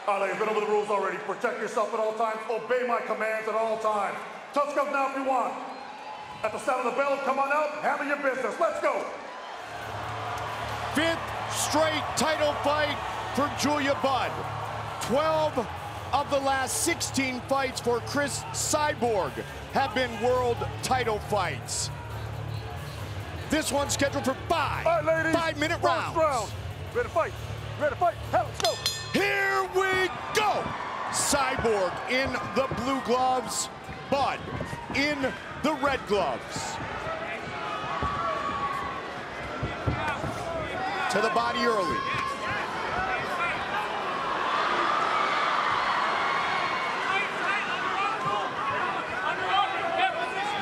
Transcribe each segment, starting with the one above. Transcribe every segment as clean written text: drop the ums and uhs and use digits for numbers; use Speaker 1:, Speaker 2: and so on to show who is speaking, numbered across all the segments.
Speaker 1: Arlene, you've been over the rules already. Protect yourself at all times. Obey my commands at all times. Touch gloves now if you want. At the sound of the bell, come on out, handle your business. Let's go.
Speaker 2: 5th straight title fight for Julia Budd. 12 of the last 16 fights for Cris Cyborg have been world title fights. This one's scheduled for 5 5-minute rounds.
Speaker 1: Round. Ready to fight. Ready to fight. Hell, let's go.
Speaker 2: Here we go. Cyborg in the blue gloves, Budd in the red gloves. To the body early.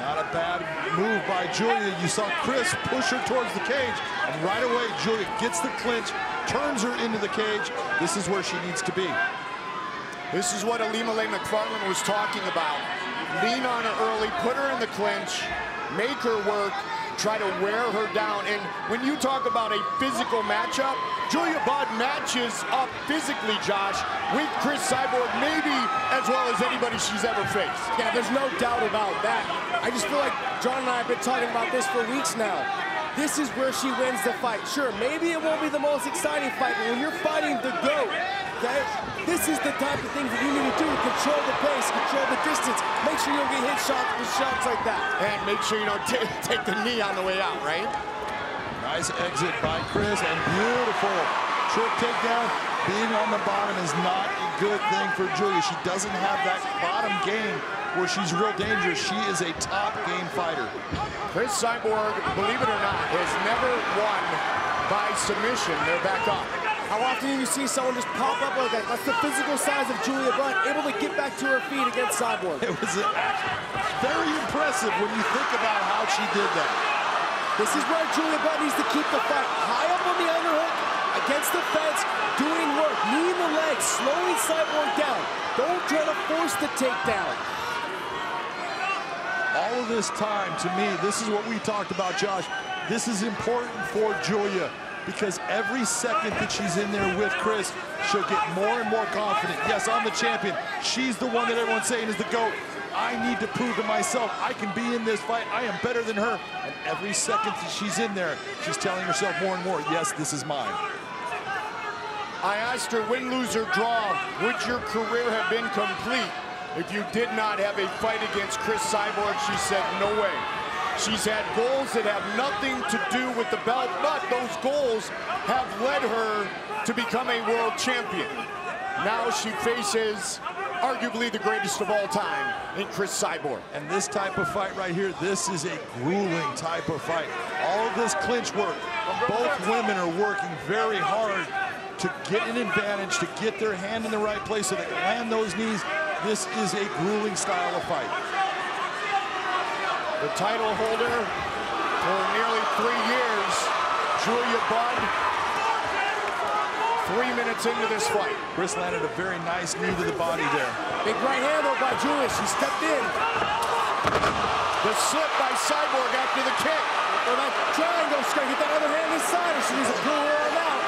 Speaker 3: Not a bad move by Julia. You saw Cris push her towards the cage, and right away Julia gets the clinch, turns her into the cage. This is where she needs to be.
Speaker 2: This is what Arlene Blencowe was talking about. Lean on her early, put her in the clinch, make her work, try to wear her down. And when you talk about a physical matchup, Julia Budd matches up physically, Josh, with Cris Cyborg, maybe as well as anybody she's ever faced.
Speaker 4: Yeah, there's no doubt about that. I just feel like John and I have been talking about this for weeks now. This is where she wins the fight. Sure, maybe it won't be the most exciting fight, but when you're fighting the GOAT, okay, this is the type of things that you need to do. Control the pace, control the distance. Make sure you don't get hit shots with shots like that.
Speaker 2: And make sure you don't take the knee on the way out, right?
Speaker 3: Nice exit by Cris, and beautiful trick takedown. Being on the bottom is not a good thing for Julia. She doesn't have that bottom game where she's real dangerous. She is a top game fighter.
Speaker 2: Cris Cyborg, believe it or not, has never won by submission. They're back up.
Speaker 4: How often do you see someone just pop up like that? That's the physical size of Julia Budd, able to get back to her feet against Cyborg.
Speaker 3: It was very impressive when you think about how she did that.
Speaker 4: This is where Julia Budd needs to keep the fight high up on the underhook, against the fence, doing work, knee in the legs, slowing Cyborg down. Don't try to force the takedown.
Speaker 3: All of this time, to me, this is what we talked about, Josh. This is important for Julia, because every second that she's in there with Cris, she'll get more and more confident. Yes, I'm the champion. She's the one that everyone's saying is the GOAT. I need to prove to myself I can be in this fight. I am better than her. And every second that she's in there, she's telling herself more and more, yes, this is mine.
Speaker 2: I asked her, win, lose, or draw, would your career have been complete if you did not have a fight against Cris Cyborg? She said, no way. She's had goals that have nothing to do with the belt, but those goals have led her to become a world champion. Now she faces arguably the greatest of all time in Cris Cyborg.
Speaker 3: And this type of fight right here, this is a grueling type of fight. All of this clinch work, both women are working very hard to get an advantage, to get their hand in the right place so they can land those knees. This is a grueling style of fight.
Speaker 2: The title holder for nearly 3 years, Julia Budd, 3 minutes into this fight.
Speaker 3: Cris landed a very nice knee to the body there.
Speaker 4: Big right hand though by Julia, she stepped in.
Speaker 2: The slip by Cyborg after the kick.
Speaker 4: Or that triangle, she's gonna get that other hand inside and she needs to pull her arm out.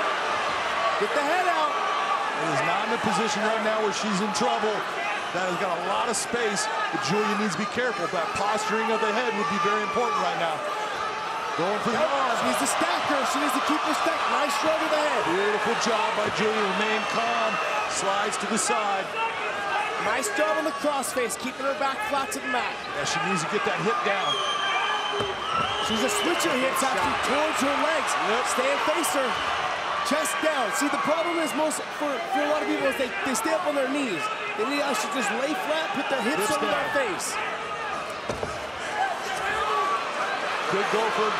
Speaker 4: Get the head out.
Speaker 3: It is not in a position right now where she's in trouble. That has got a lot of space, but Julia needs to be careful. That posturing of the head would be very important right now. Going for the arm.
Speaker 4: She needs to stack her. She needs to keep her stacked. Nice throw to the head.
Speaker 3: Beautiful job by Julia. Remain calm. Slides to the side.
Speaker 4: Nice job on the crossface, keeping her back flat to the mat.
Speaker 3: Yeah, she needs to get that hip down.
Speaker 4: She's a switcher hips actually towards her legs.
Speaker 3: Yep.
Speaker 4: Stay and face her. Chest down. See, the problem is for a lot of people is they stay up on their knees. They need to just lay flat, put their hips over their face.
Speaker 3: Good gopher.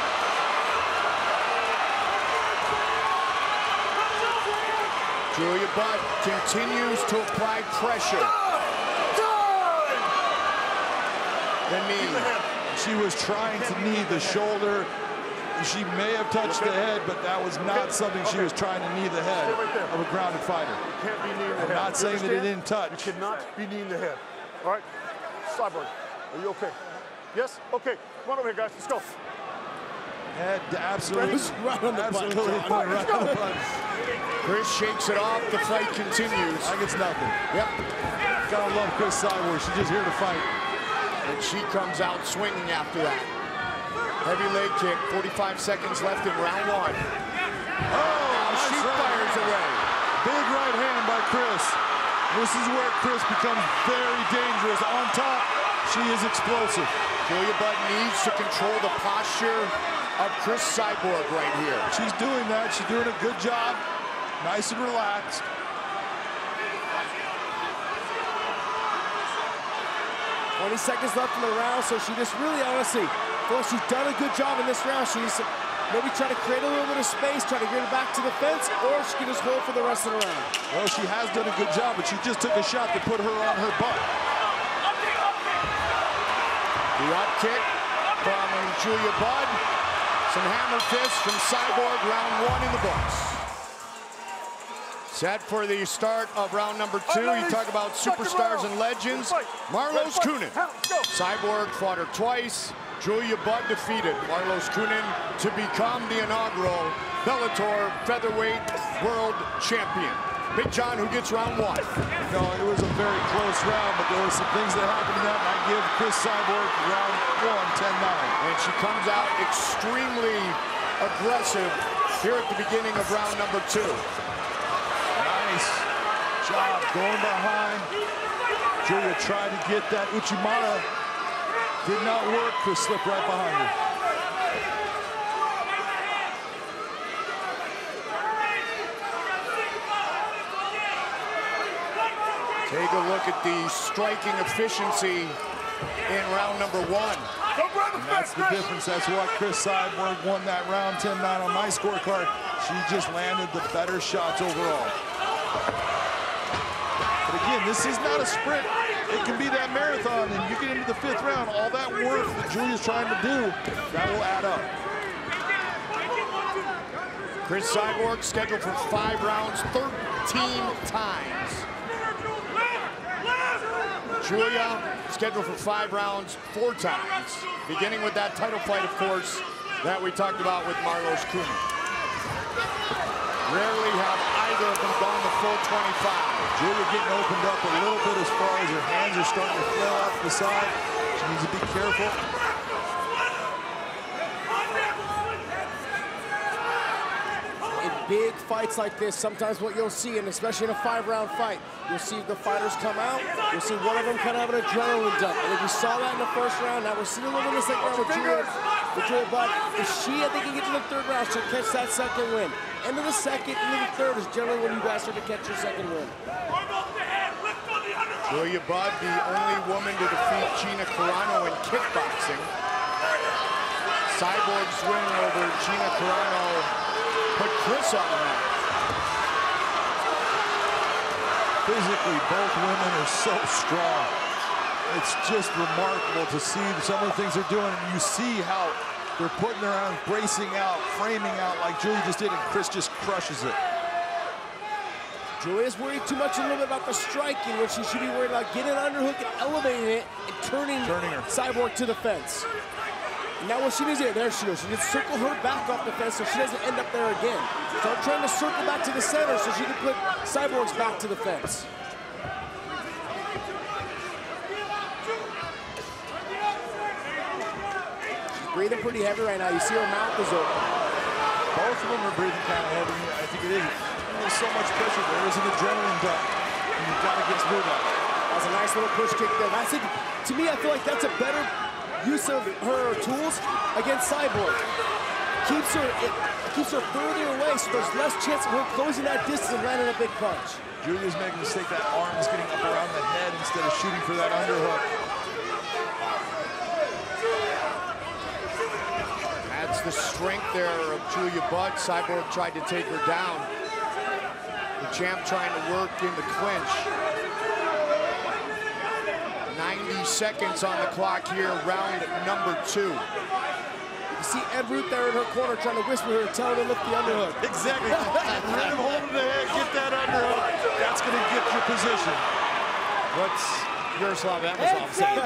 Speaker 2: Julia Budd continues to apply pressure. The knee.
Speaker 3: She was trying to knee the shoulder. She may have touched the head, but that was not something she was trying to knee the head of a grounded fighter.
Speaker 1: You can't be kneeing the head.
Speaker 3: I'm not saying that it didn't touch.
Speaker 1: You cannot be kneeing the head. All right, Cyborg, are you okay? Yes? Okay, come on over here, guys, let's go.
Speaker 3: Absolutely.
Speaker 4: Right on the
Speaker 3: Absolutely.
Speaker 4: button,
Speaker 3: Right on the button.
Speaker 2: Chris shakes it off. The fight continues.
Speaker 3: Like it's nothing.
Speaker 2: Yep.
Speaker 3: Gotta love Cris Cyborg. She's just here to fight.
Speaker 2: And she comes out swinging after that. Heavy leg kick. 45 seconds left in round one.
Speaker 3: Oh,
Speaker 2: She fires away.
Speaker 3: Big right hand by Cris. This is where Cris becomes very dangerous. On top, she is explosive.
Speaker 2: Julia Budd needs to control the posture of Cris Cyborg right here.
Speaker 3: She's doing that. She's doing a good job. Nice and relaxed.
Speaker 4: 20 seconds left in the round, so she just really honestly, well, she's done a good job in this round. She's maybe try to create a little bit of space, try to get it back to the fence, or she can just hold for the rest of the round.
Speaker 3: Well, she has done a good job, but she just took a shot to put her on her butt.
Speaker 2: The up kick from Julia Budd. Some hammer fists from Cyborg. Round one in the books. Set for the start of round number two. You talk about superstars and legends. Marloes Coenen. Cyborg fought her twice. Julia Budd defeated Marloes Coenen to become the inaugural Bellator Featherweight World Champion. Big John, who gets round one?
Speaker 3: No, it was a very close round, but there were some things that happened in that, and I give Cris Cyborg round one, 10-9.
Speaker 2: And she comes out extremely aggressive here at the beginning of round number two.
Speaker 3: Nice job going behind. Julia tried to get that Uchimata. Did not work. Cris slipped right behind her.
Speaker 2: Take a look at the striking efficiency in round number one.
Speaker 3: And that's the difference. That's why Cris Cyborg won that round 10-9 on my scorecard. She just landed the better shots overall. But again, this is not a sprint. It can be that marathon, and you get into the fifth round, all that work that Julia's trying to do, that will add up.
Speaker 2: Cris Cyborg scheduled for 5 rounds, 13 times. Julia scheduled for 5 rounds, 4 times. Beginning with that title fight, of course, that we talked about with Marloes Coenen. Rarely have either of them gone the full 25.
Speaker 3: Julia getting opened up a little bit as far as her hands are starting to flail out to the side. She needs to be careful.
Speaker 4: In big fights like this, sometimes what you'll see, and especially in a 5-round fight, you'll see the fighters come out, you'll see one of them kind of have an adrenaline dump. And if you saw that in the first round, now we're seeing a little bit in the second round with Julia Budd. If she, I think, can get to the third round, she'll catch that second win. End of the second, into the third is generally when you guys start to catch your second win.
Speaker 2: Julia Budd, the only woman to defeat Gina Carano in kickboxing. Cyborg's win over Gina Carano put Cris on the map.
Speaker 3: Physically, both women are so strong. It's just remarkable to see some of the things they're doing. And you see how they're putting their arms, bracing out, framing out like Julia just did, and Cris just crushes it.
Speaker 4: Julia's worried too much a little bit about the striking when she should be worried about getting an underhook and elevating it and turning her Cyborg to the fence. And now what she needs to do, there she goes. She needs to circle her back off the fence so she doesn't end up there again. Start trying to circle back to the center so she can put Cyborg's back to the fence. She's breathing pretty heavy right now. You see her mouth is open.
Speaker 3: Both of them are breathing kind of heavy. I think it is. There's so much pressure. There is an adrenaline dump. And you've got to get through that.
Speaker 4: That's a nice little push kick there. That's it. To me, I feel like that's a better use of her tools against Cyborg. Keeps her further away, so there's less chance of her closing that distance and landing a big punch.
Speaker 3: Julia's making a mistake. That arm is getting up around the head instead of shooting for that underhook.
Speaker 2: That's the strength there of Julia Budd. Cyborg tried to take her down. The champ trying to work in the clinch. 90 seconds on the clock here, round number 2.
Speaker 4: You see Ed Root there in her corner trying to whisper her, tell her to lift the underhook.
Speaker 3: Exactly. Let him hold the head, get that underhook. That's going to get your position.
Speaker 2: Yaroslav Amosov saying.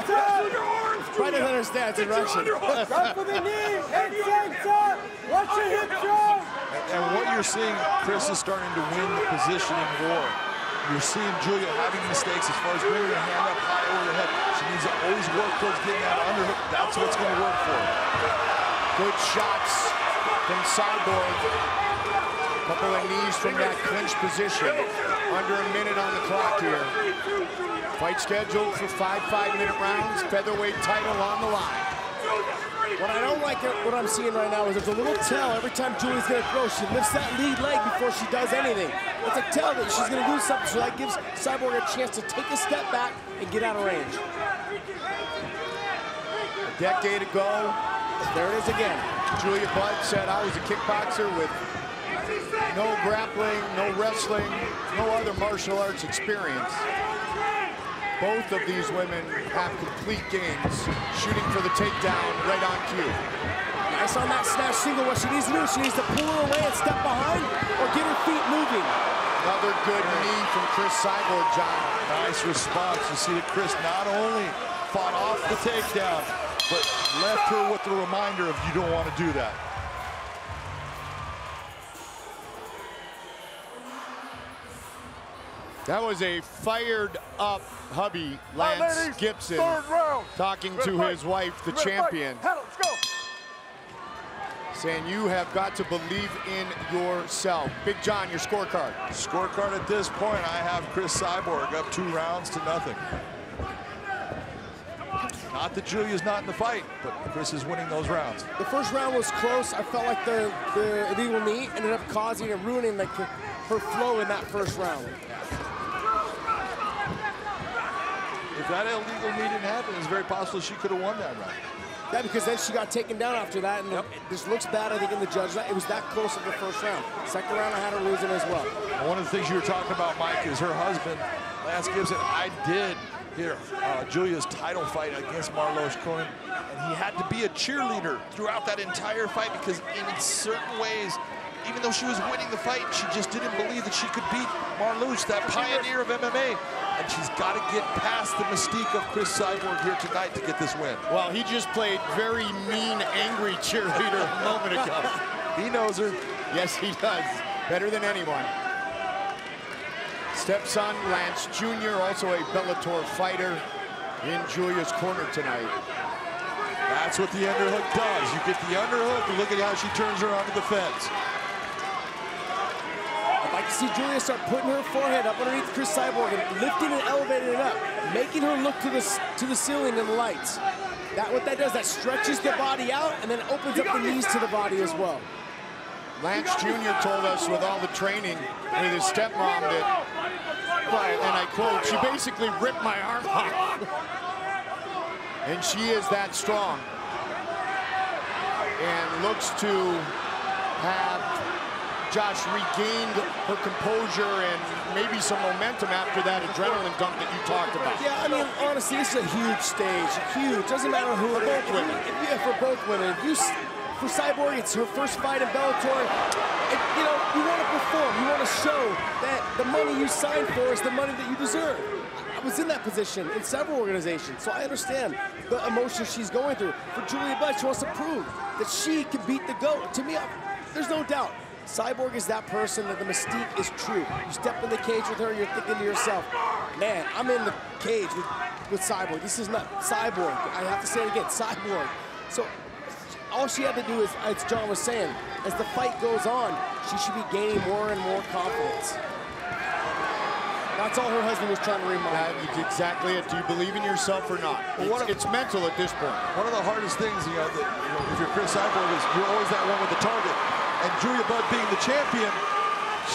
Speaker 4: Probably doesn't understand. It's in Russian.
Speaker 5: Right for the knee. Head center. Watch your hip drop.
Speaker 3: And what you're seeing, Cris is starting to win the positioning war. You're seeing Julia having mistakes as far as bringing her hand up high over the head. She needs to always work towards getting that underhook. That's what's going to work for her.
Speaker 2: Good shots from Cyborg. Couple of knees from that clinch position. Under a minute on the clock here. Fight scheduled for 5 5-minute rounds. Featherweight title on the line.
Speaker 4: What I don't like, what I'm seeing right now is there's a little tell every time Julia's going to throw. She lifts that lead leg before she does anything. It's a tell that she's going to do something, so that gives Cyborg a chance to take a step back and get out of range.
Speaker 2: A decade ago,
Speaker 4: there it is again.
Speaker 2: Julia Budd said, I was a kickboxer with no grappling, no wrestling, no other martial arts experience. Both of these women have complete games, shooting for the takedown right on cue.
Speaker 4: Nice on that snatch single. What she needs to do, she needs to pull her away and step behind or get her feet moving.
Speaker 2: Another good knee from Cris Cyborg, John.
Speaker 3: Nice response. You see that Cris not only fought off the takedown, but left her with the reminder of you don't want to do that.
Speaker 2: That was a fired-up hubby, Lance Gibson, talking to his wife, the champion, saying you have got to believe in yourself. Big John, your scorecard.
Speaker 3: Scorecard at this point, I have Cris Cyborg up 2 rounds to nothing. Not that Julia's not in the fight, but Cris is winning those rounds.
Speaker 4: The first round was close. I felt like the illegal knee ended up causing and ruining her flow in that first round.
Speaker 3: If that illegal knee didn't happen, it's very possible she could have won that round.
Speaker 4: Yeah, because then she got taken down after that, and this looks bad, I think, in the judgment. It was that close in the first round. Second round, I had her losing as well.
Speaker 3: One of the things you were talking about, Mike, is her husband, Lance Gibson. I did hear Julia's title fight against Marloes Cohen, and he had to be a cheerleader throughout that entire fight because in certain ways, even though she was winning the fight, she just didn't believe that she could beat Marloes, that pioneer of MMA. And she's got to get past the mystique of Cris Cyborg here tonight to get this win.
Speaker 2: Well, he just played very mean, angry cheerleader a moment ago.
Speaker 3: He knows her.
Speaker 2: Yes, he does. Better than anyone. Stepson Lance Jr., also a Bellator fighter, in Julia's corner tonight.
Speaker 3: That's what the underhook does. You get the underhook, and look at how she turns around to the fence.
Speaker 4: I'd like to see Julia start putting her forehead up underneath Cris Cyborg and lifting and elevating it up, making her look to the ceiling and the lights. What that does, that stretches the body out and then opens up the knees to the body as well.
Speaker 2: Lance Jr. told us with all the training with his stepmom that, and I quote, she basically ripped my arm off. And she is that strong. And looks to have Josh regained her composure and maybe some momentum after that adrenaline dump that you talked about.
Speaker 4: Yeah, I mean, honestly, this is a huge stage. Huge. Doesn't matter who it is.
Speaker 2: Both women.
Speaker 4: Yeah, for both women. For Cyborg, it's her first fight in Bellator. You know, you want to perform. You want to show that the money you signed for is the money that you deserve. I was in that position in several organizations, so I understand the emotions she's going through. For Julia Budd, she wants to prove that she can beat the GOAT. To me, there's no doubt. Cyborg is that person that the mystique is true. You step in the cage with her, you're thinking to yourself, man, I'm in the cage with Cyborg. This is not Cyborg. I have to say it again, Cyborg. So all she had to do is, as John was saying, as the fight goes on, she should be gaining more and more confidence. That's all her husband was trying to remind her.
Speaker 2: That's exactly it. Do you believe in yourself or not?
Speaker 3: Well,
Speaker 2: it's mental at this point.
Speaker 3: One of the hardest things, if you're Cris Cyborg, is you're always that one with the target. And Julia Budd being the champion,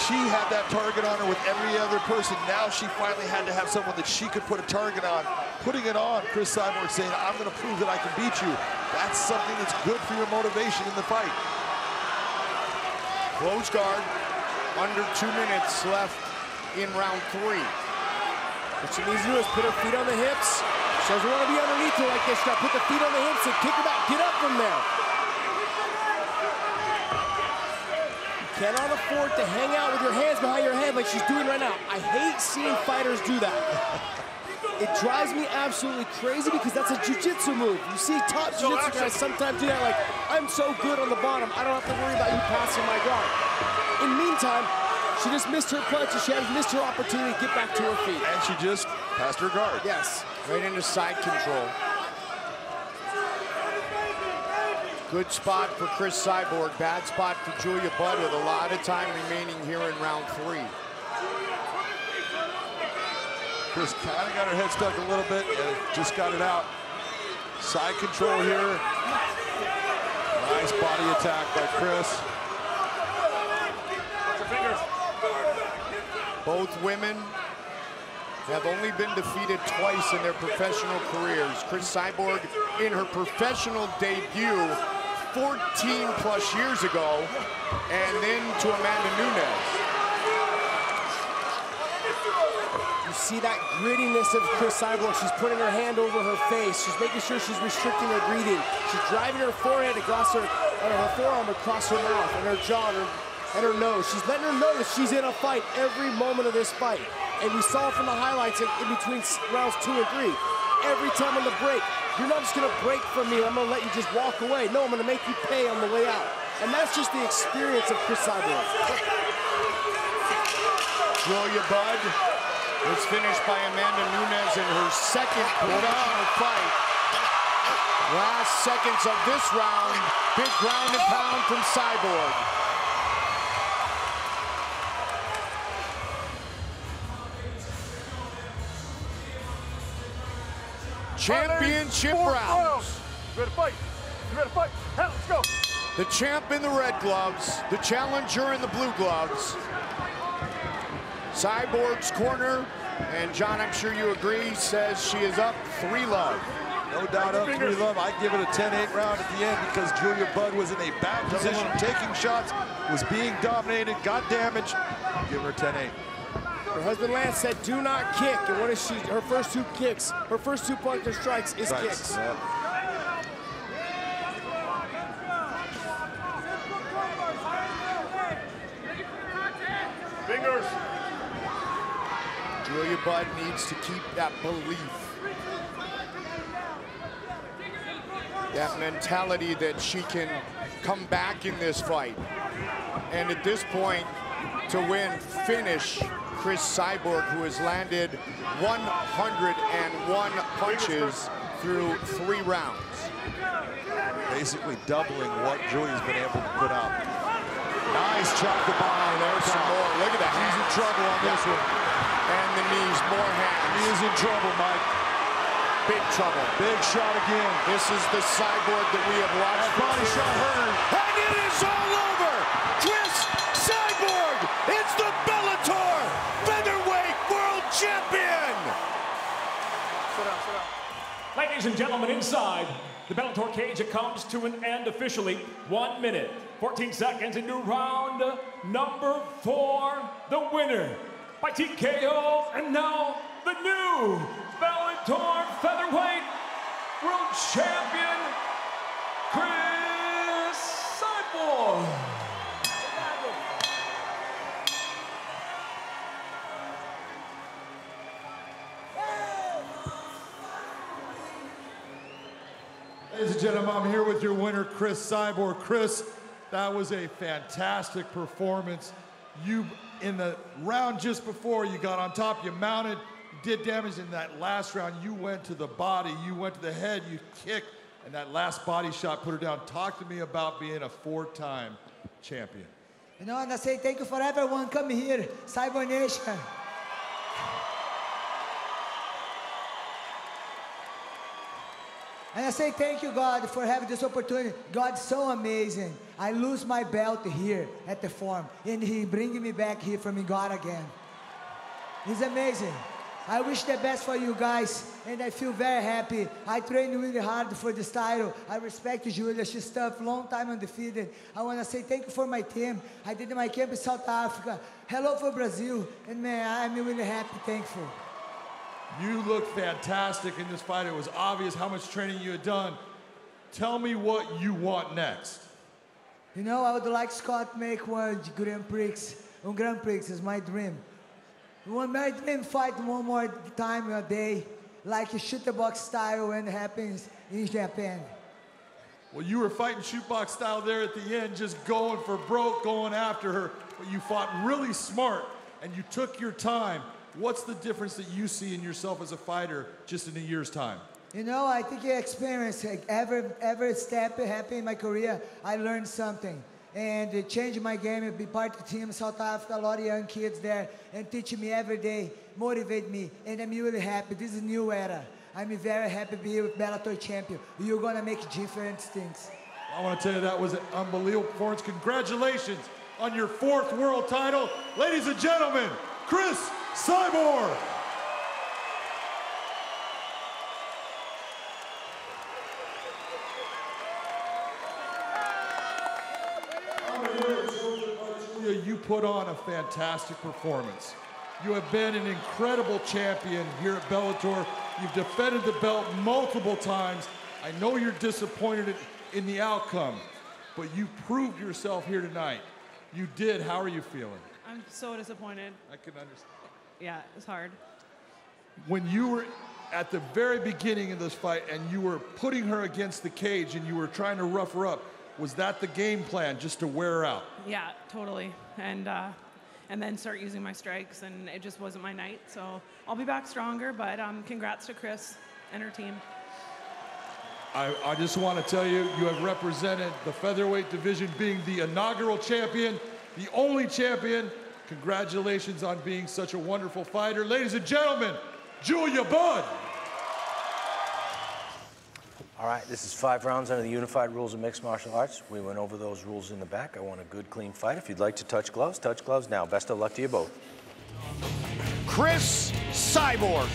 Speaker 3: she had that target on her with every other person. Now she finally had to have someone that she could put a target on. Putting it on Cris Cyborg, saying, I'm going to prove that I can beat you. That's something that's good for your motivation in the fight.
Speaker 2: Close guard. Under 2 minutes left in round 3.
Speaker 4: What she needs to do is put her feet on the hips. She doesn't want to be underneath her like this. Now put the feet on the hips and kick her back. Get up from there. You cannot afford to hang out with your hands behind your head like she's doing right now. I hate seeing fighters do that. It drives me absolutely crazy because that's a jiu-jitsu move. You see top jiu-jitsu guys sometimes do that, like, I'm so good on the bottom, I don't have to worry about you passing my guard. In the meantime, she just missed her punch, and she has missed her opportunity to get back to her feet.
Speaker 3: And she just passed her guard.
Speaker 4: Yes.
Speaker 2: Right into side control. Good spot for Cris Cyborg, bad spot for Julia Budd with a lot of time remaining here in round 3.
Speaker 3: Cris kind of got her head stuck a little bit and just got it out. Side control here. Nice body attack by Cris.
Speaker 2: Both women have only been defeated twice in their professional careers. Cris Cyborg in her professional debut 14 plus years ago, and then to Amanda Nunes.
Speaker 4: You see that grittiness of Cris Cyborg. She's putting her hand over her face. She's making sure she's restricting her breathing. She's driving her forehead across her forearm across her mouth and her jaw and her nose. She's letting her know that she's in a fight every moment of this fight. And we saw from the highlights in between rounds 2 and 3. Every time on the break, you're not just gonna break from me, I'm gonna let you just walk away. No, I'm gonna make you pay on the way out. And that's just the experience of Cris Cyborg.
Speaker 2: Julia Budd was finished by Amanda Nunes in her second professional fight. Last seconds of this round, big ground and pound from Cyborg. Championship rounds.
Speaker 1: You ready to fight? You ready to fight? Hell, let's go.
Speaker 2: The champ in the red gloves, the challenger in the blue gloves. Cyborg's corner, and John, I'm sure you agree, says she is up 3-love.
Speaker 3: No doubt up 3-love. I give it a 10-8 round at the end because Julia Budd was in a bad position, taking shots, was being dominated, got damaged. Give her 10-8.
Speaker 4: Her husband Lance said, do not kick. And what is she? Her first 2 kicks, her first 2 punches strikes is kicks.
Speaker 3: Yep.
Speaker 1: Fingers.
Speaker 2: Julia Budd needs to keep that belief. That mentality that she can come back in this fight. And at this point, to win, finish Cris Cyborg, who has landed 101 punches through 3 rounds.
Speaker 3: Basically doubling what Julia's been able to put out. Nice chop to behind.
Speaker 2: There's some more. Look at the hands.
Speaker 3: He's in trouble on this one.
Speaker 2: And the knees, more hands.
Speaker 3: He is in trouble, Mike.
Speaker 2: Big trouble.
Speaker 3: Big shot again.
Speaker 2: This is the Cyborg that we have watched.
Speaker 3: That body shot hurt.
Speaker 2: And it is all over. Cris Cyborg is the Bellator Featherweight World Champion.
Speaker 1: Sit down, sit down.
Speaker 6: Ladies and gentlemen, inside the Bellator cage, it comes to an end officially. 1 minute, 14 seconds into round number 4. The winner by TKO, and now the new Bellator Featherweight World Champion, Cris Cyborg.
Speaker 3: Ladies and gentlemen, I'm here with your winner, Cris Cyborg. Cris, that was a fantastic performance. You, in the round just before, you got on top, you mounted, you did damage. In that last round, you went to the body, you went to the head, you kicked, and that last body shot put her down. Talk to me about being a 4-time champion.
Speaker 5: You know, and I say thank you for everyone coming here, Cyborg Nation. And I say thank you, God, for having this opportunity. God's so amazing. I lose my belt here at the forum, and He bringing me back here from God again. He's amazing. I wish the best for you guys, and I feel very happy. I trained really hard for this title. I respect Julia. She's tough, long time undefeated. I want to say thank you for my team. I did my camp in South Africa. Hello for Brazil, and man, I'm really happy, thankful.
Speaker 3: You looked fantastic in this fight. It was obvious how much training you had done. Tell me what you want next.
Speaker 5: You know, I would like Scott make one Grand Prix. Grand Prix is my dream. One my dream fight one more time a day, like a shooter box style when it happens in Japan.
Speaker 3: Well, you were fighting shootbox style there at the end, just going for broke, going after her. But you fought really smart, and you took your time. What's the difference that you see in yourself as a fighter just in a year's time?
Speaker 5: You know, I think experience, like every step happened in my career, I learned something. And it changed my game, be part of the team in South Africa, a lot of young kids there, and teach me every day, motivate me, and I'm really happy. This is a new era. I'm very happy to be with Bellator champion. You're gonna make different things.
Speaker 3: I want to tell you that was an unbelievable performance. Congratulations on your 4th world title. Ladies and gentlemen, Cris Cyborg. You put on a fantastic performance. You have been an incredible champion here at Bellator. You've defended the belt multiple times. I know you're disappointed in the outcome, but you proved yourself here tonight. You did. How are you feeling?
Speaker 7: I'm so disappointed.
Speaker 3: I can understand.
Speaker 7: Yeah, it's hard.
Speaker 3: When you were at the very beginning of this fight and you were putting her against the cage and you were trying to rough her up, was that the game plan, just to wear her out?
Speaker 7: Yeah, totally. And then start using my strikes, and it just wasn't my night. So I'll be back stronger, but congrats to Cris and her team.
Speaker 3: I just want to tell you, you have represented the featherweight division, being the inaugural champion, the only champion. Congratulations on being such a wonderful fighter. Ladies and gentlemen, Julia Budd.
Speaker 8: All right, this is 5 rounds under the unified rules of mixed martial arts. We went over those rules in the back. I want a good, clean fight. If you'd like to touch gloves now. Best of luck to you both.
Speaker 2: Cris Cyborg,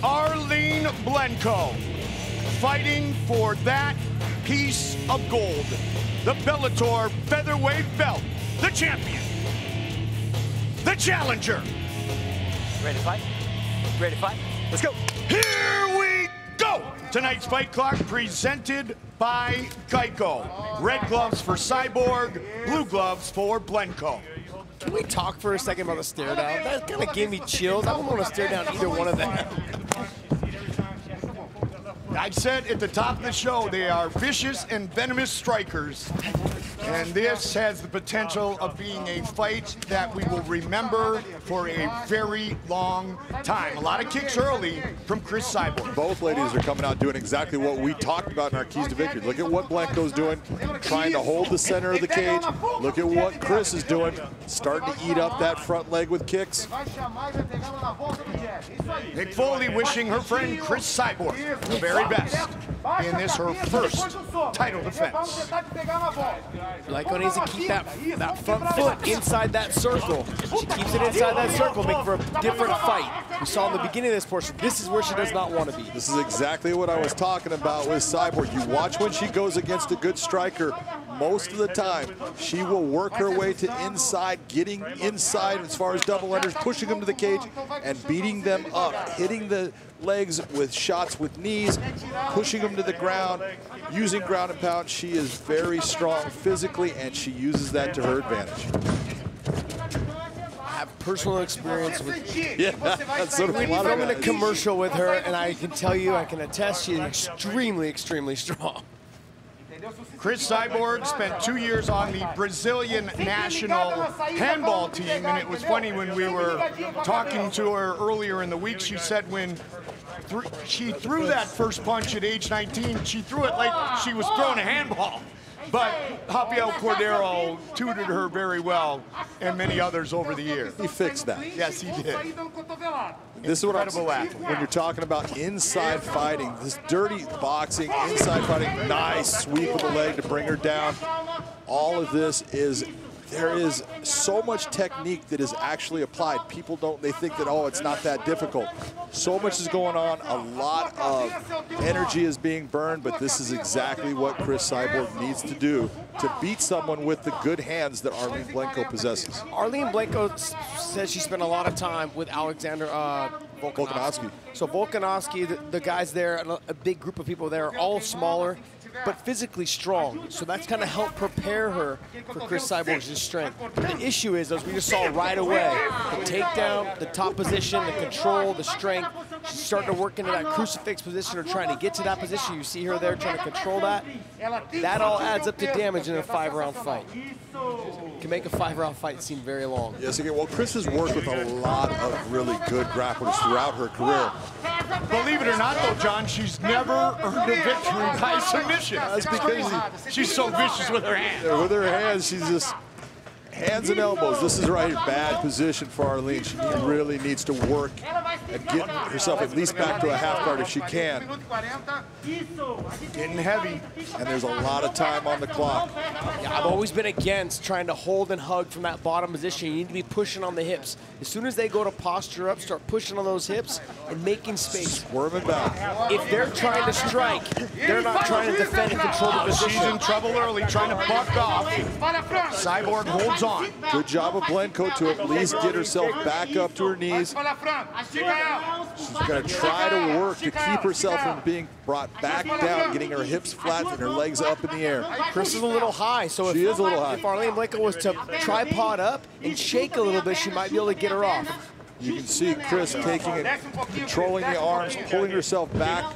Speaker 2: Arlene Blencowe, fighting for that piece of gold. The Bellator featherweight belt. The champion. The challenger.
Speaker 8: Ready to fight? Ready to fight? Let's go.
Speaker 2: Here we go. Tonight's Fight Clock presented by Geico. Red gloves for Cyborg, blue gloves for Blencowe.
Speaker 4: Can we talk for a second about the stare down? That kind of gave me chills. I don't want to stare down either one of them.
Speaker 2: I said at the top of the show, they are vicious and venomous strikers. And this has the potential of being a fight that we will remember for a very long time. A lot of kicks early from Cris Cyborg.
Speaker 9: Both ladies are coming out doing exactly what we talked about in our keys to victory. Look at what Blencowe's doing, trying to hold the center of the cage. Look at what Cris is doing, starting to eat up that front leg with kicks.
Speaker 2: Nick Foley wishing her friend Cris Cyborg the very best in this, her first title defense.
Speaker 4: Blencowe needs to keep that front foot inside that circle. She keeps it inside that circle, making for a different fight. We saw in the beginning of this portion, this is where she does not want to be.
Speaker 9: This is exactly what I was talking about with Cyborg. You watch when she goes against a good striker, most of the time, she will work her way to inside, getting inside as far as double unders, pushing them to the cage and beating them up, hitting the legs with shots with knees, pushing them to the ground, using ground and pound. She is very strong physically, and she uses that to her advantage.
Speaker 4: I have personal experience with
Speaker 9: yeah, that's sort of a lot of
Speaker 4: I'm in a commercial with her, and I can tell you, I can attest, she is extremely, extremely strong.
Speaker 2: Cris Cyborg spent 2 years on the Brazilian national handball team, and it was funny when we were talking to her earlier in the week, she said when she threw that first punch at age 19, she threw it like she was throwing a handball. But Rafael Cordeiro tutored her very well, and many others over the years.
Speaker 9: He fixed that.
Speaker 2: Yes, he did.
Speaker 9: This is what I'm saying. When you're talking about inside fighting, this dirty boxing, inside fighting, nice sweep of the leg to bring her down. All of this is, there is so much technique that is actually applied. People don't, they think that, oh, it's not that difficult. So much is going on, a lot of energy is being burned, but this is exactly what Cris Cyborg needs to do to beat someone with the good hands that Arlene Blencowe possesses.
Speaker 4: Arlene Blencowe says she spent a lot of time with Alexander Volkanovski. So Volkanovski, the guys there, a big group of people there, are all smaller. but physically strong. So that's kind of helped prepare her for Cris Cyborg's strength. The issue is, as we just saw right away, the takedown, the top position, the control, the strength. She's starting to work into that crucifix position or trying to get to that position. You see her there trying to control that. That all adds up to damage in a 5-round fight. Can make a 5-round fight seem very long.
Speaker 9: Yes, again, well, Cris has worked with a lot of really good grapplers throughout her career.
Speaker 2: Believe it or not, though, John, she's never earned a victory by submission.
Speaker 9: That's because
Speaker 2: she's so vicious with her hands.
Speaker 9: Yeah, with her hands, she's just hands and elbows. This is right, bad position for Arlene. She really needs to work at getting herself at least back to a half guard if she can.
Speaker 2: Getting heavy.
Speaker 9: And there's a lot of time on the clock.
Speaker 4: Yeah, I've always been against trying to hold and hug from that bottom position. You need to be pushing on the hips. As soon as they go to posture up, start pushing on those hips and making space.
Speaker 9: Swerving back.
Speaker 4: If they're trying to strike, they're not trying to defend and control the position.
Speaker 2: She's in trouble early, trying to buck off. Cyborg holds on.
Speaker 9: Good job of Blencowe to at least get herself back up to her knees. She's going to try to work to keep herself from being brought back down, getting her hips flat and her legs up in the air.
Speaker 4: Cris is a little high, so
Speaker 9: she is a little high.
Speaker 4: If Arlene Blencowe was to tripod up and shake a little bit, she might be able to get her off.
Speaker 9: You can see Cris taking it, controlling the arms, pulling herself back.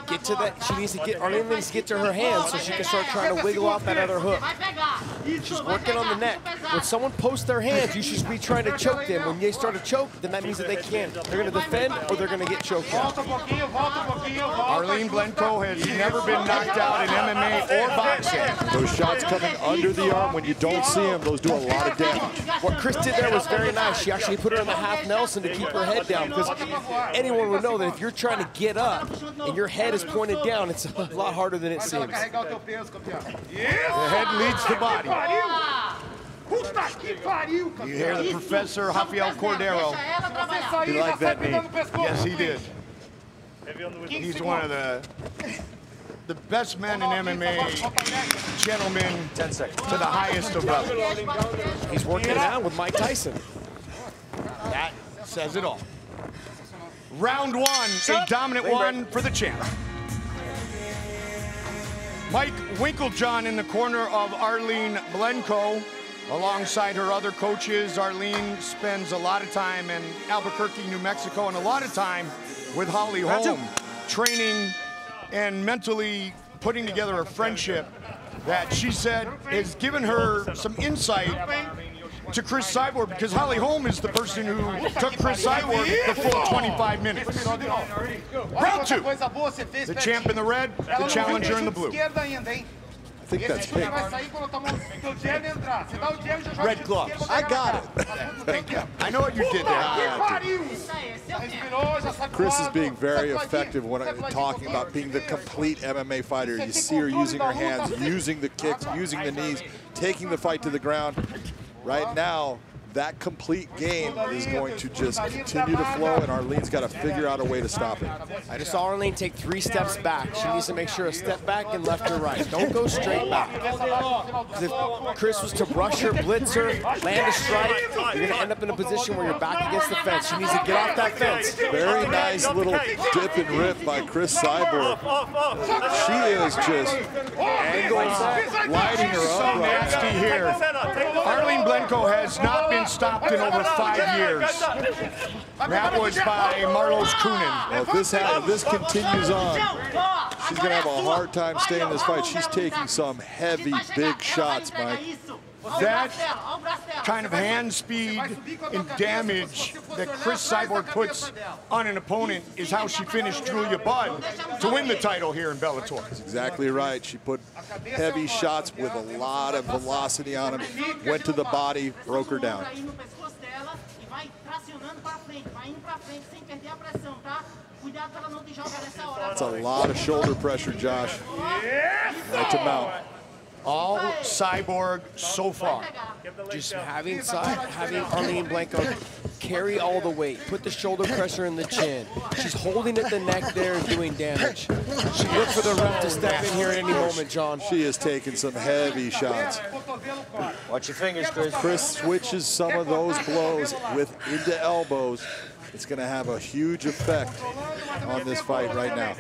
Speaker 4: Get to that. She needs to get, Arlene needs to get to her hands so she can start trying to wiggle off that other hook. She's working on the neck. When someone posts their hands, you should be trying to choke them. When they start to choke, then that means that they can't. They're going to defend or they're going to get choked out.
Speaker 2: Arlene Blencowe has never been knocked out in MMA or boxing.
Speaker 9: Those shots coming under the arm, when you don't see them, those do a lot of damage.
Speaker 4: What Cris did there was very nice. She actually put her in the half Nelson to keep her head down, because anyone would know that if you're trying to get up and your head is pointed down, it's a lot harder than it seems.
Speaker 2: The head leads the body. You hear the Professor Rafael Cordero.
Speaker 9: He liked that name.
Speaker 2: Yes, he did. He's one of the best men in MMA, gentlemen,
Speaker 8: 10 seconds.
Speaker 2: to the highest of levels.
Speaker 4: He's working it out with Mike Tyson.
Speaker 2: That says it all. Round one, a dominant one for the champ. Mike Winkeljohn in the corner of Arlene Blencowe. Alongside her other coaches, Arlene spends a lot of time in Albuquerque, New Mexico, and a lot of time with Holly Holm, training and mentally putting together a friendship that she said has given her some insight to Cris Cyborg, because Holly Holm is the person who took Cris Cyborg the full 25 minutes. Round two, the champ in the red, the challenger in the blue.
Speaker 9: I think that's pink.
Speaker 2: Red gloves.
Speaker 9: I got it.
Speaker 2: Thank you. I know what you did there.
Speaker 9: Cris is being very effective when talking about being the complete MMA fighter. You see her using her hands, using the kicks, using the knees, taking the fight to the ground. Right now, that complete game is going to just continue to flow, and Arlene's got to figure out a way to stop it.
Speaker 4: I just saw Arlene take 3 steps back. She needs to make sure a step back and left or right. Don't go straight back. If Cris was to brush her, blitz her, land a strike, you're going to end up in a position where you're back against the fence. She needs to get off that fence.
Speaker 9: Very nice little dip and rip by Cris Cyborg. She is just angles, lighting her up.
Speaker 2: Nasty here. Arlene Blencowe has not been stopped in over 5 years. That was by Marlos Kunin.
Speaker 9: Well, if this continues on, she's going to have a hard time staying in this fight. She's taking some heavy, big shots, Mike.
Speaker 2: That kind of hand speed and damage that Cris Cyborg puts on an opponent is how she finished Julia Budd to win the title here in Bellator.
Speaker 9: That's exactly right. She put heavy shots with a lot of velocity on them, went to the body, broke her down. That's a lot of shoulder pressure, Josh. Right to mount.
Speaker 2: All Cyborg so far.
Speaker 4: Just having Arlene Blencowe carry all the weight, put the shoulder pressure in the chin. She's holding at the neck there and doing damage. She looked for the ref to step in here at any moment, John.
Speaker 9: She is taking some heavy shots.
Speaker 8: Watch your fingers, Cris.
Speaker 9: Cris switches some of those blows into elbows. It's going to have a huge effect on this fight right now.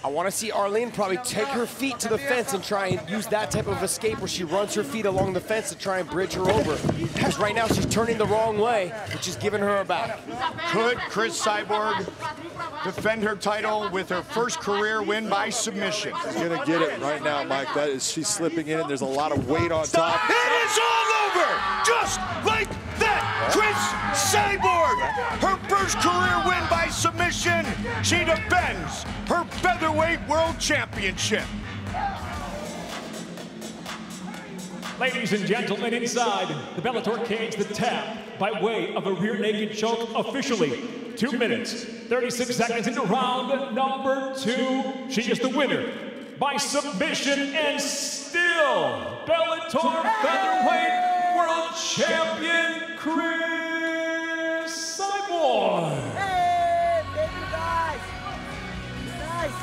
Speaker 4: I want to see Arlene probably take her feet to the fence and try and use that type of escape where she runs her feet along the fence to try and bridge her over. Because right now she's turning the wrong way, which is giving her a back.
Speaker 2: Could Cris Cyborg defend her title with her first career win by submission?
Speaker 9: She's gonna get it right now, Mike. That is, she's slipping in, and there's a lot of weight on top.
Speaker 2: It is all over, just like that. Cris Cyborg, her first career win by submission. She defends her Featherweight World Championship.
Speaker 6: Ladies and gentlemen, inside the Bellator cage, the tap by way of a rear naked choke officially. 2 minutes, 36 seconds into round number 2. She is the winner by submission and still Bellator Featherweight World Champion Cris Cyborg.
Speaker 5: Hey, baby guys. Nice.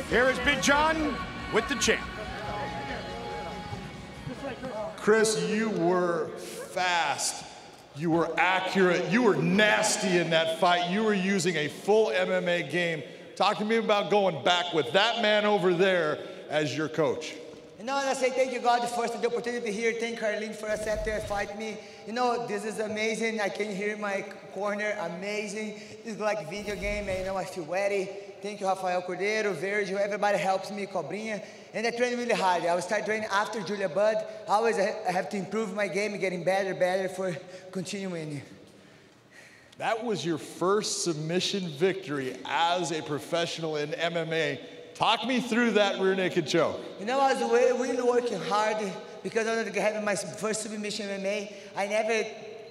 Speaker 2: Here is Big John with the champ.
Speaker 3: Cris, you were fast. You were accurate. You were nasty in that fight. You were using a full MMA game. Talk to me about going back with that man over there as your coach.
Speaker 5: You know, and I say thank you, God, first for the opportunity here. Thank Arlene for accepting to fight me. You know, this is amazing. I can hear my corner, amazing. This is like video game, and you know, I feel ready. Thank you, Rafael Cordeiro, Virgil, everybody helps me, Cobrinha. And I train really hard. I will start training after Julia Budd. Always I have to improve my game and getting better for continuing.
Speaker 3: That was your first submission victory as a professional in MMA. Talk me through that rear naked choke.
Speaker 5: You know, I was really working hard because I wanted to have my first submission MMA. I never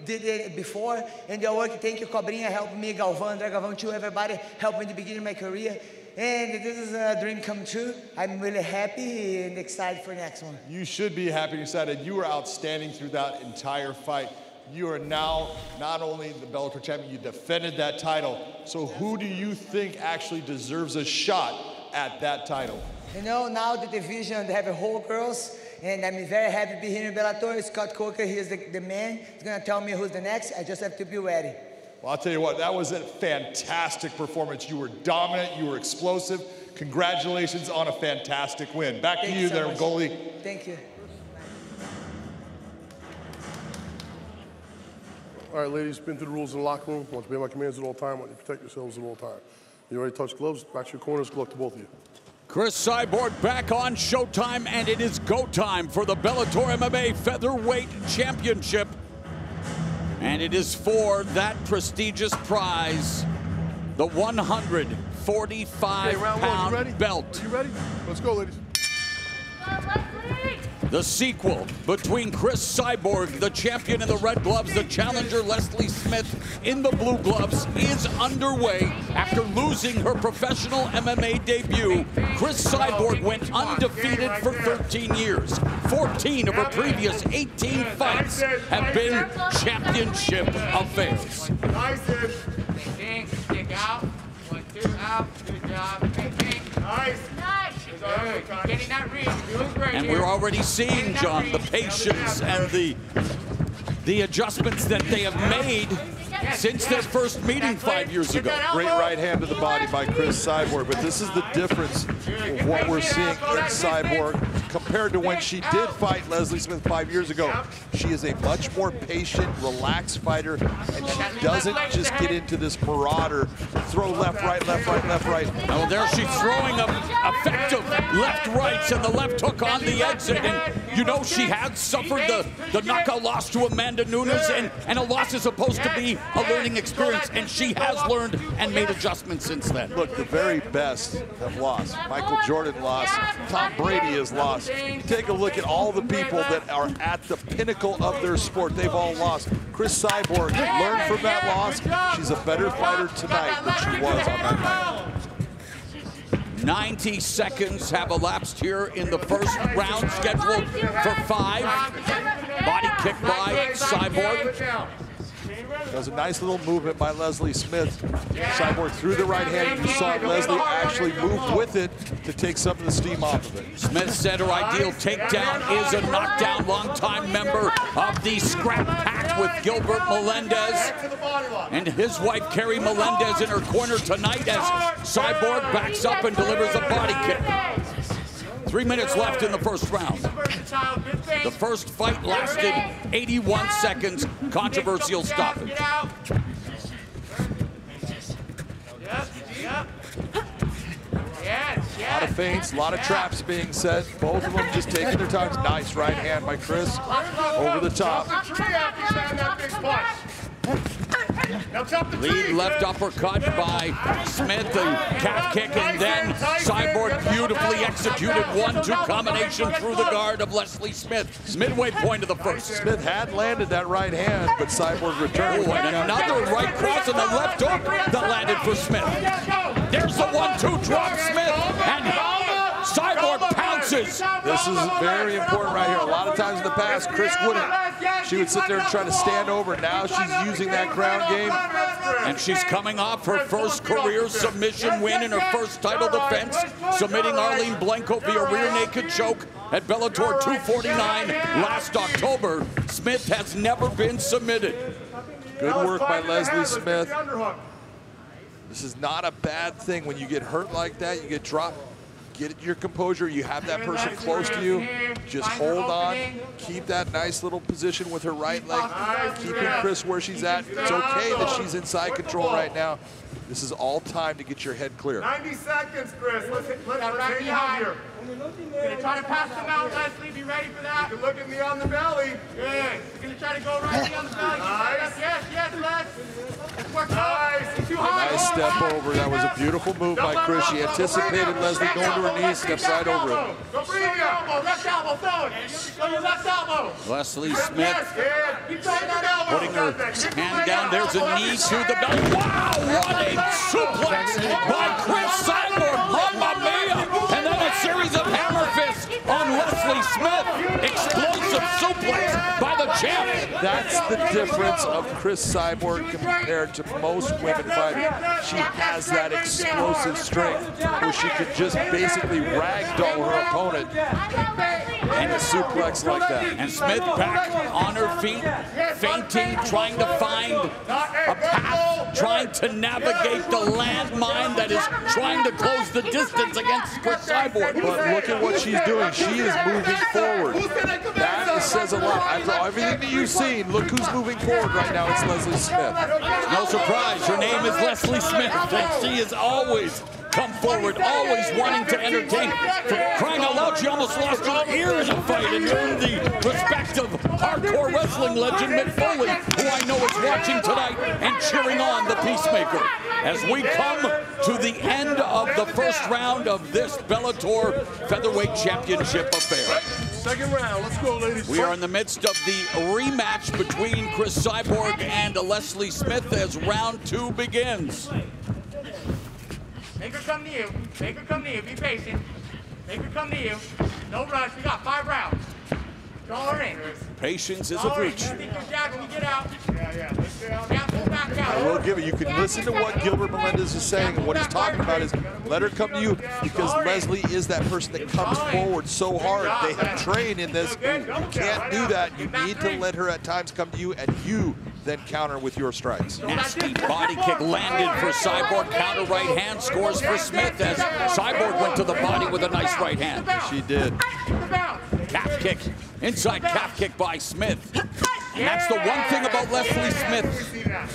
Speaker 5: did it before, and they're working. Thank you, Cobrinha, helping me, Galvan, André Galvão too, everybody helped me in the beginning of my career. And this is a dream come true. I'm really happy and excited for the next one.
Speaker 3: You should be happy and excited. You were outstanding through that entire fight. You are now not only the Bellator champion, you defended that title. So who do you think actually deserves a shot at that title?
Speaker 5: You know, now the division, they have a whole girls, and I'm very happy to be here in Bellator. Scott Coker, he is the man. He's gonna tell me who's the next. I just have to be ready.
Speaker 3: Well, I'll tell you what, that was a fantastic performance. You were dominant, you were explosive. Congratulations on a fantastic win. Back to you there, goalie.
Speaker 5: Thank you.
Speaker 10: All right, ladies, been through the rules in the locker room. Want to obey my commands at all time. Want you to protect yourselves at all time. You ready to touch gloves? Back to your corners. Good luck to both of you.
Speaker 11: Cris Cyborg back on Showtime, and it is go time for the Bellator MMA Featherweight Championship. And it is for that prestigious prize, the 145-pound belt.
Speaker 10: Are you ready? Let's go, ladies.
Speaker 11: The sequel between Cris Cyborg, the champion in the red gloves, the challenger Leslie Smith in the blue gloves, is underway. After losing her professional MMA debut, Cris Cyborg went undefeated for 13 years. 14 of her previous 18 fights have been championship affairs.
Speaker 12: Nice. Kick out. 1, 2, out. Good job. Nice. Getting that read. Doing great.
Speaker 11: And we're already seeing, John, the patience and the adjustments that they have made since their first meeting 5 years ago.
Speaker 9: Great right hand to the body by Cris Cyborg, but this is the difference of what we're seeing in Cyborg compared to when she did fight Leslie Smith 5 years ago. She is a much more patient, relaxed fighter, and she doesn't just get into this marauder, throw left, right, left, right, left, right.
Speaker 11: Oh, there she's throwing effective left rights and the left hook on the exit. And you know she had suffered the knockout loss to Amanda Nunes, and a loss is supposed to be a learning experience, and she has learned and made adjustments since then.
Speaker 9: Look, the very best have lost. Michael Jordan lost. Tom Brady has lost. Take a look at all the people that are at the pinnacle of their sport. They've all lost. Cris Cyborg learned from that loss. She's a better fighter tonight than she was on that night.
Speaker 11: 90 seconds have elapsed here in the first round, scheduled for 5. Body kick by Cyborg.
Speaker 9: That was a nice little movement by Leslie Smith. Cyborg threw the right hand. You saw Leslie actually move with it to take some of the steam off of it.
Speaker 11: Smith said her ideal takedown is a knockdown. Longtime member of the Scrap Pack with Gilbert Melendez. And his wife, Carrie Melendez, in her corner tonight as Cyborg backs up and delivers a body kick. 3 minutes left in the first round. The first fight lasted 81 seconds. Controversial stoppage.
Speaker 9: A lot of feints, a lot of traps being set. Both of them just taking their time. Nice right hand by Cris over the top.
Speaker 11: Lead left uppercut by Smith, the calf kick, and then Cyborg beautifully executed 1-2 combination through the guard of Leslie Smith. Midway point of the first.
Speaker 9: Smith had landed that right hand, but Cyborg returned.
Speaker 11: Oh, and another right cross and the left hook that landed for Smith. There's the 1-2 drop, Smith, and Cyborg pounces.
Speaker 9: This is very important right here. A lot of times in the past, Cris wouldn't. She would sit there and try to stand over. Now she's using that ground game.
Speaker 11: And she's coming off her first career submission win in her first title defense, submitting Arlene Blencowe via rear naked choke at Bellator 249 last October. Smith has never been submitted.
Speaker 9: Good work by Leslie Smith. This is not a bad thing when you get hurt like that, you get dropped. Get your composure. You have that person close to you. Just hold on. Keep that nice little position with her right leg. Keeping Cris where she's at. It's okay that she's inside control right now. This is all time to get your head clear.
Speaker 12: 90 seconds, Cris. Let's hang out here. You're gonna try to pass them out, Leslie. Be ready for that. You can look at me on the belly. Good. You're gonna try to go right me on the belly. Nice. Yes, Les. It's working. Nice. Too high.
Speaker 9: Nice step over. That was a beautiful move by Cris. She anticipated Leslie going to her knees, steps right over it.
Speaker 12: Go bring your elbow. Left elbow, throw it. Go your left elbow.
Speaker 11: Leslie Smith putting her hand down. There's a knee to the belly. Wow, what a suplex by Cris Cyborg. Mamma mia. And then a series of hammer fists on Leslie Smith. Explosive suplex by the champ.
Speaker 9: That's the difference of Cris Cyborg compared to most women fighters. She has that explosive strength where she could just basically ragdoll her opponent and a suplex like that.
Speaker 11: And Smith back on her feet, feinting, trying to find a path, trying to navigate the landmine that is trying to close the distance against Cris Cyborg.
Speaker 9: But look at what she's doing. She is moving forward. That says a lot. After everything that you've seen, look who's moving forward right now. It's Leslie Smith.
Speaker 11: No surprise, her name is Leslie Smith, and she has always come forward, always wanting to entertain. For crying out loud, she almost lost her ear in a fight and earned the respect of hardcore wrestling legend Mick Foley, who I know is watching tonight and cheering on the Peacemaker. As we come to the end of the first round of this Bellator Featherweight Championship affair.
Speaker 10: Second round, let's go, ladies.
Speaker 11: We are in the midst of the rematch between Cris Cyborg and Leslie Smith as round 2 begins.
Speaker 12: Make her come to you. Make her come to you. Be patient. Make her come to you. No rush. We got 5 rounds. Draw her in.
Speaker 11: Patience is a virtue.
Speaker 12: When you get out. Yeah. Pull back out.
Speaker 9: I will give it. You can listen to what Gilbert Melendez is saying, and what he's talking about is let her come to you, because Leslie is that person that comes forward so hard. They have trained in this. You can't do that. You need to let her at times come to you, and you then counter with your strikes.
Speaker 11: Nasty body kick landed for Cyborg. Counter right hand scores for Smith as Cyborg went to the body with a nice right hand.
Speaker 9: She did.
Speaker 11: Calf kick, inside calf kick by Smith. And that's the one thing about Leslie Smith,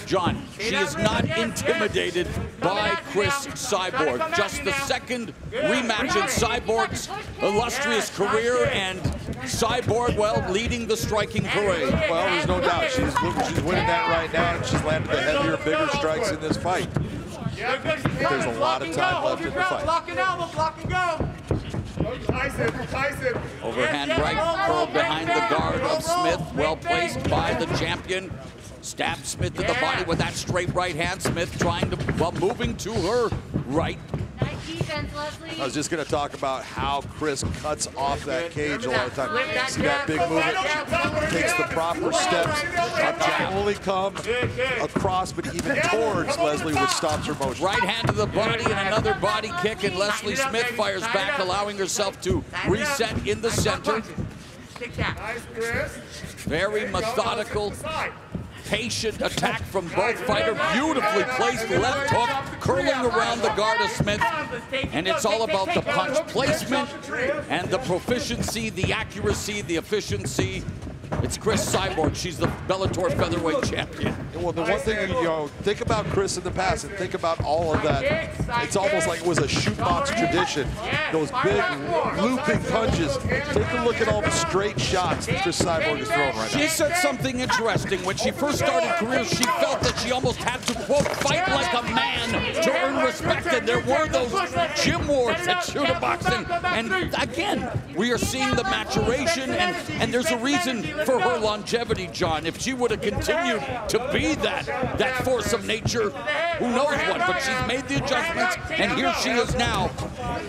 Speaker 11: John. She is not intimidated by Cris Cyborg. Just the second rematch in Cyborg's illustrious career, and Cyborg, well, leading the striking parade.
Speaker 9: Well, there's no doubt. She's winning that right now, and she's landed the heavier, bigger strikes in this fight. There's a lot of time left in the fight.
Speaker 12: Block and elbow, block and go.
Speaker 11: Overhand right curl behind the guard of Smith, well placed by the champion. Stabs Smith to the body with that straight right hand. Smith trying to, well, moving to her right.
Speaker 13: defense, Leslie.
Speaker 9: I was just going to talk about how Cris cuts off that cage a lot of times. See that big movement? Takes the proper steps. Not only come across, but even towards Leslie, which stops her motion.
Speaker 11: Right hand to the body and another body kick, and Leslie Smith fires back, allowing herself to reset in the center. Very methodical, patient attack from both fighters. Beautifully placed left hook, curling around the guard of Smith. And it's all about the punch placement and the proficiency, the accuracy, the efficiency. It's Cris Cyborg. She's the Bellator Featherweight champion.
Speaker 9: Well, the one thing, you know, think about Cris in the past and think about all of that. It's almost like it was a shootbox tradition. Those big looping punches. Take a look at all the straight shots that Cris Cyborg is throwing right now.
Speaker 11: She said something interesting. When she first started career, she felt that she almost had to, quote, fight like a man to earn respect. And there were those gym wars at shooter boxing. And again, we are seeing the maturation, and there's a reason for her longevity, John. If she would have continued to be that force of nature, who knows what, but she's made the adjustments, and here she is now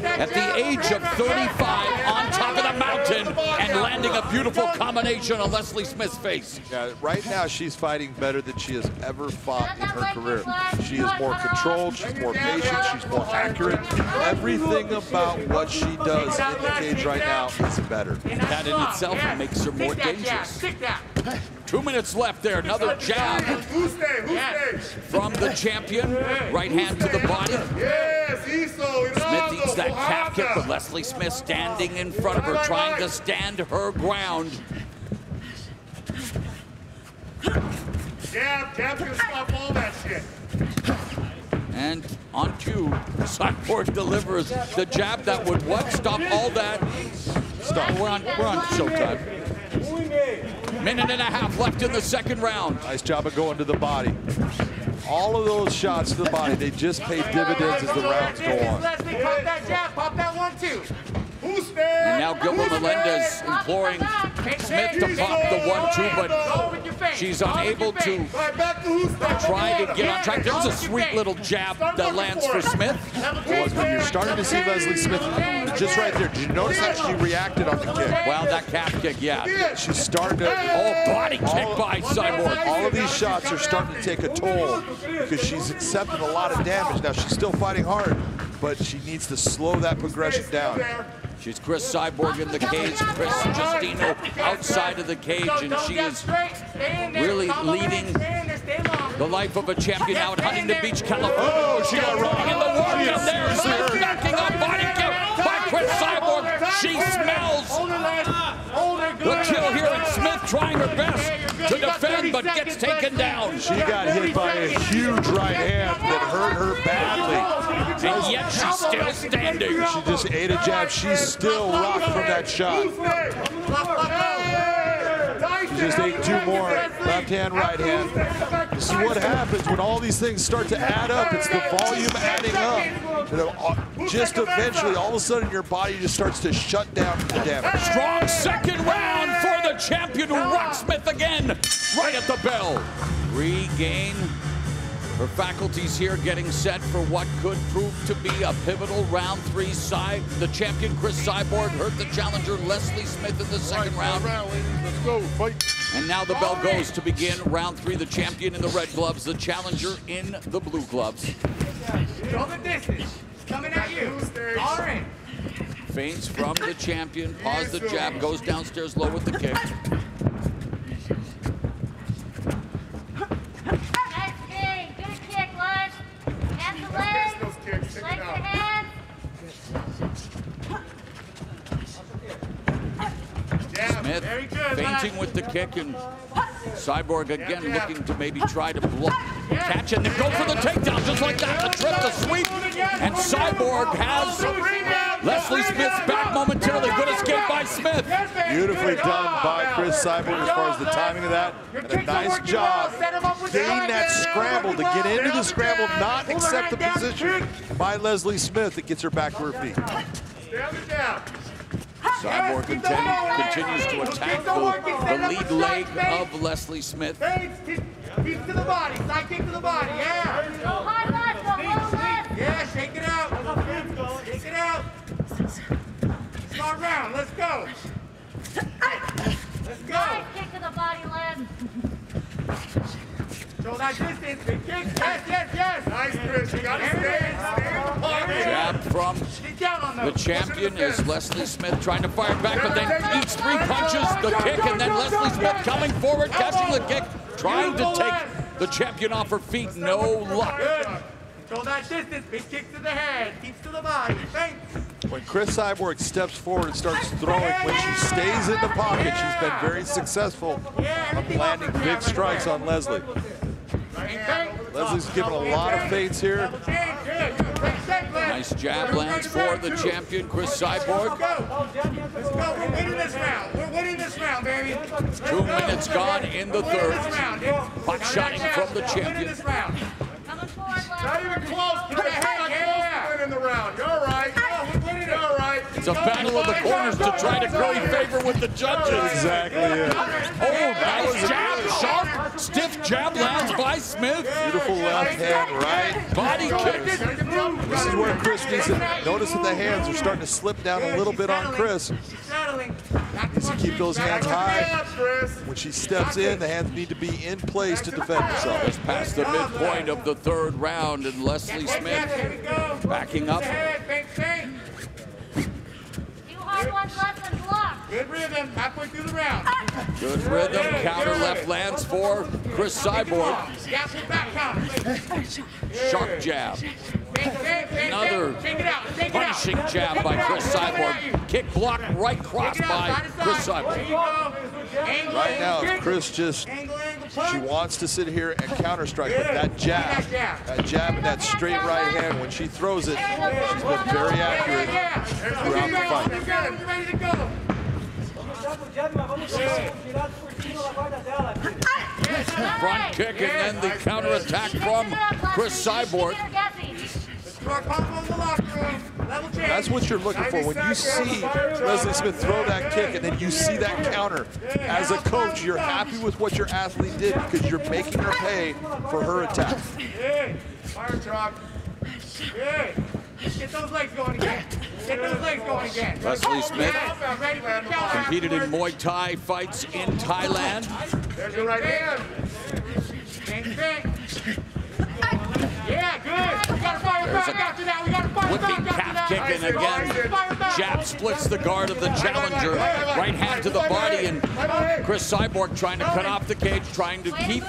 Speaker 11: at the age of 35 on top of the mountain and landing a beautiful combination on Leslie Smith's face.
Speaker 9: Yeah, right now she's fighting better than she has ever fought in her career. She is more controlled, she's more patient, she's more accurate. Everything about what she does in the cage right now is better.
Speaker 11: That in itself makes her more dangerous. 2 minutes left there. Another jab from the champion. Right hand to the body. Smith eats that calf kick, but Leslie Smith standing in front of her, trying to stand her ground.
Speaker 12: Jab can stop all that shit.
Speaker 11: And on cue, Cyborg delivers the jab that would what? Stop all that. Stop. We're on showtime. Minute and a half left in the second round.
Speaker 9: Nice job of going to the body. All of those shots to the body, they just pay dividends as the rounds go on.
Speaker 12: Leslie, pop that jab, pop that 1-2.
Speaker 11: And now Gilbert Melendez imploring Smith to pop the 1-2, but she's unable to try to get on track. There's a sweet little jab that lands for Smith.
Speaker 9: When you're starting to see Leslie Smith just right there, did you notice how she reacted on the kick?
Speaker 11: Well, that calf kick, yeah.
Speaker 9: She's starting to...
Speaker 11: Oh, body kick by Cyborg.
Speaker 9: All of these shots are starting to take a toll because she's accepted a lot of damage. Now, she's still fighting hard, but she needs to slow that progression down.
Speaker 11: She's Cris Cyborg in the cage, Cris Justino outside of the cage, and she is really leading the life of a champion out at Huntington Beach, California. Oh, she got wrong in the work in there. Smith knocking up body kick by Cris Cyborg. She smells the kill here, and Smith trying her best to defend, but gets taken down.
Speaker 9: She got hit by a huge right hand that hurt her badly.
Speaker 11: And yet she's still standing.
Speaker 9: She just ate a jab. She's still rocked from that shot. She just ate 2 more. Left hand, right hand. You see what happens when all these things start to add up. It's the volume adding up. You know, just eventually, all of a sudden, your body just starts to shut down the damage.
Speaker 11: Strong second round for the champion who rocks Smith again. Right at the bell. Regain her faculties here, getting set for what could prove to be a pivotal round 3 side. The champion, Cris Cyborg, hurt the challenger, Leslie Smith, in the second round.
Speaker 10: Let's go, fight.
Speaker 11: And now the bell goes to begin round 3. The champion in the red gloves, the challenger in the blue gloves.
Speaker 12: Go the distance. Coming at you. All right.
Speaker 11: Feints from the champion, pause the jab, goes downstairs low with the kick. Smith feinting with the kick, and Cyborg again looking to maybe try to catch and then go for the takedown just like that. The trip, the sweep, and Cyborg has Leslie Smith's back momentarily. Good escape by Smith.
Speaker 9: Beautifully done by Cris Cyborg as far as the timing of that. And a nice job getting that scramble, to get into the scramble, not accept the position by Leslie Smith that gets her back to her feet.
Speaker 11: Cyborg continues to attack the lead leg of Leslie Smith.
Speaker 12: Keep to the body, side kick to the body, yeah. Yeah, shake it out. Take it out. Smart round. Let's go. Let's go.
Speaker 13: Nice kick to the body, Len.
Speaker 12: Show that distance. Big kick. Yes. Nice, Chris. You got to stay in the pocket.
Speaker 11: Jab from the champion is Leslie Smith trying to fire back, but then eats 3 punches, the kick, and then Leslie Smith coming forward, catching the kick, trying to take the champion off her feet. No luck.
Speaker 12: Good. Control that distance. Big kick to the head. Keeps to the body. Thanks.
Speaker 9: When Cris Cyborg steps forward and starts throwing, when she stays in the pocket, she's been very successful of landing big strikes on Leslie. Leslie's given a lot of feints here.
Speaker 11: Nice jab lands for the champion, Cris Cyborg.
Speaker 12: Let's go. We're winning this round. We're winning this round, baby.
Speaker 11: 2 minutes gone in the third. Buckshotting from the champion.
Speaker 13: Coming forward, Len.
Speaker 12: Not even close. Put the head. Yeah. Winning the round. You're all right. We're winning it. All right.
Speaker 11: It's a battle of the corners to try to curry favor with the judges.
Speaker 9: Exactly it.
Speaker 11: Oh, nice jab. Sharp, stiff jab lands by Smith.
Speaker 9: Beautiful left hand, right.
Speaker 11: Body kick.
Speaker 9: This is where Cris needs to notice that the hands are starting to slip down a little bit on Cris. Needs to keep those hands high. When she steps in, the hands need to be in place to defend herself.
Speaker 11: Just past the midpoint of the third round, and Leslie Smith backing up.
Speaker 13: 2 hard ones left and block.
Speaker 12: Good rhythm. Halfway through the round.
Speaker 11: Good rhythm. Counter left lands for Cris Cyborg. Sharp jab. Another punishing jab by Cris Cyborg. Kick block, right cross by Cris Cyborg.
Speaker 9: Right now, if Cris she wants to sit here and counter strike, but that jab and that straight right hand, when she throws it, she's been very accurate throughout the fight.
Speaker 11: Front kick and then the counter attack from Cris Cyborg.
Speaker 9: That's what you're looking for. When you see Leslie Smith throw that kick and then you see that counter, as a coach, you're happy with what your athlete did because you're making her pay for her attack.
Speaker 12: Fire truck. Get those legs going again. Get those legs going again.
Speaker 11: Leslie Smith competed in Muay Thai fights in Thailand.
Speaker 12: There's your right hand. Yeah, good. We got to fire back after that. We got to fire
Speaker 11: Whipping calf kick, and again, jab splits the guard of the challenger. Right hand to the body, and Cris Cyborg trying to cut off the cage, trying to keep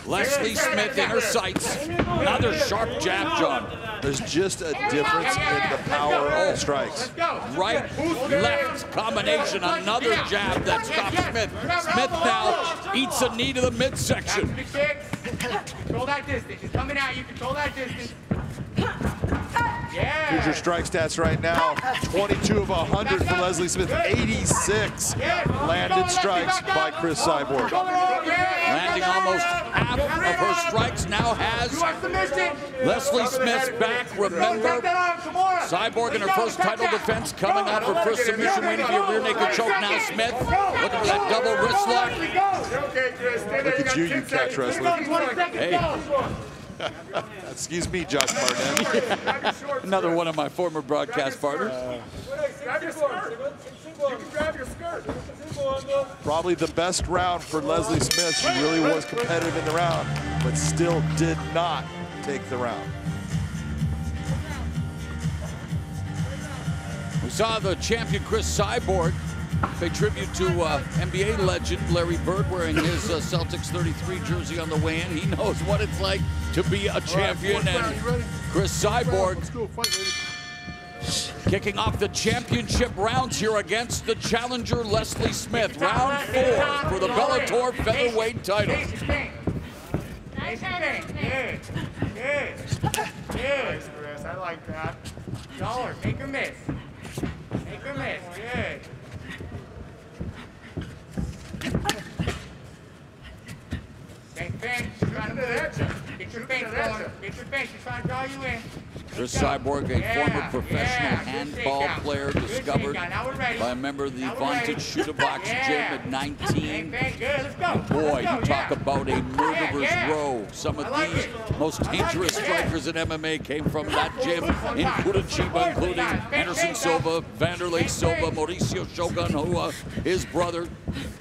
Speaker 11: Leslie Smith in her sights. Another sharp jab, John.
Speaker 9: There's just a difference in the power of the strikes.
Speaker 11: Right, left combination, another jab that stops Smith. Smith now eats a knee to the midsection.
Speaker 12: Control that distance. He's coming at you. Control that distance. Yeah.
Speaker 9: Here's your strike stats right now. 22 of 100 for Leslie Smith. 86 landed strikes by Cris Cyborg.
Speaker 11: Landing almost half of her strikes, now has Leslie Smith's back. Remember, Cyborg in her first title defense, coming out for first submission, waiting for a rear naked choke. Now Smith looking for that double wrist lock.
Speaker 9: Look at you catch wrestler.
Speaker 11: Hey.
Speaker 9: Excuse me, Josh Barnett.
Speaker 11: Another one of my former broadcast partners.
Speaker 12: Grab your skirt. You can grab your skirt.
Speaker 9: Probably the best round for Leslie Smith. She really was competitive in the round, but still did not take the round.
Speaker 11: We saw the champion Cris Cyborg pay tribute to NBA legend Larry Bird wearing his Celtics 33 jersey on the weigh-in. He knows what it's like to be a champion, and Cris Cyborg kicking off the championship rounds here against the challenger Leslie Smith. Round 4 for the Bellator Featherweight title.
Speaker 12: Nice Good. Nice, Chris. I like that. Dollar. Make her miss. Make her miss. Good. Bang, bang. She's trying to move. Get your bang going. Get your bang. She's trying to draw you in.
Speaker 11: Cris Cyborg, a former professional handball player, discovered by a member of the Vantage Shoot-A-Box gym at 19. And boy, you talk about a murderer's row. Some of these most dangerous strikers in MMA came from that gym in Curitiba, including Anderson Silva, Vanderlei Silva, Mauricio Shogun Rua, his brother,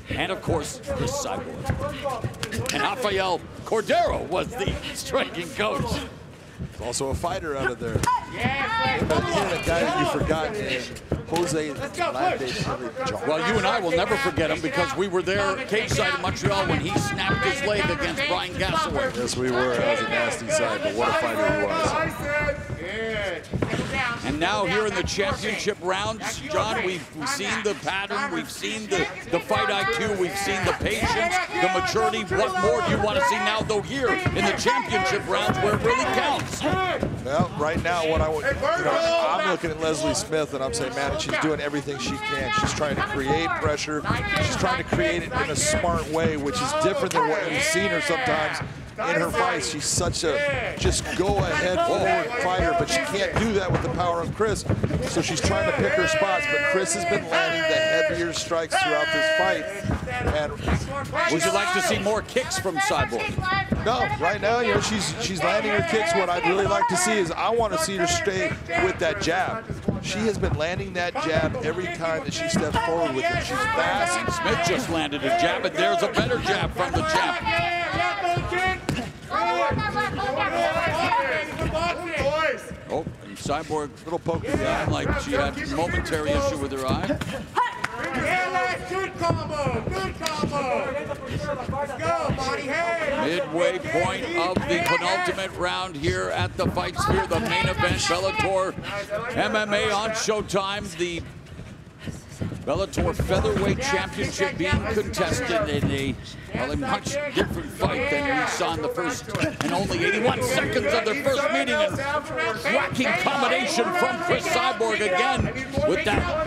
Speaker 11: and of course, Cris Cyborg. And Rafael Cordero was the striking coach.
Speaker 9: Also a fighter out of there. And a guy that you forgot, Jose Lande.
Speaker 11: Well, you and I will never forget him because we were there cage side in Montreal when he snapped his leg against Brian Gassaway.
Speaker 9: Yes, we were. That was a nasty side, but what a fighter he was.
Speaker 11: And now here in the championship rounds, John, we've seen the pattern, we've seen the fight IQ, we've seen the patience, the maturity. What more do you want to see now, though, here in the championship rounds where it really counts?
Speaker 9: Well, right now, I'm looking at Leslie Smith and I'm saying, man, she's doing everything she can. She's trying to create pressure. She's trying to create it in a smart way, which is different than what we've seen her sometimes in her fights. She's such a just go-ahead forward fighter, but she can't do that with the power of Cris. So she's trying to pick her spots, but Cris has been landing the heavier strikes throughout this fight. And
Speaker 11: would you like to see more kicks from Cyborg?
Speaker 9: No, right now, she's landing her kicks. What I'd really like to see is I want to see her stay with that jab. She has been landing that jab every time that she steps forward with it. She's fast.
Speaker 11: And Smith just landed a jab, and there's a better jab from the champ. Oh, and Cyborg,
Speaker 9: little poke in the eye,
Speaker 11: like she had a momentary issue with her eye.
Speaker 12: Good combo, good combo. Let's go, body head.
Speaker 11: Midway point of the penultimate round here at the Fight Sphere, the main event, Bellator MMA on Showtime. The Bellator Featherweight Championship being contested in a much different fight than we saw in the first and only 81 seconds of their first meeting. And whacking combination from Cris Cyborg again with that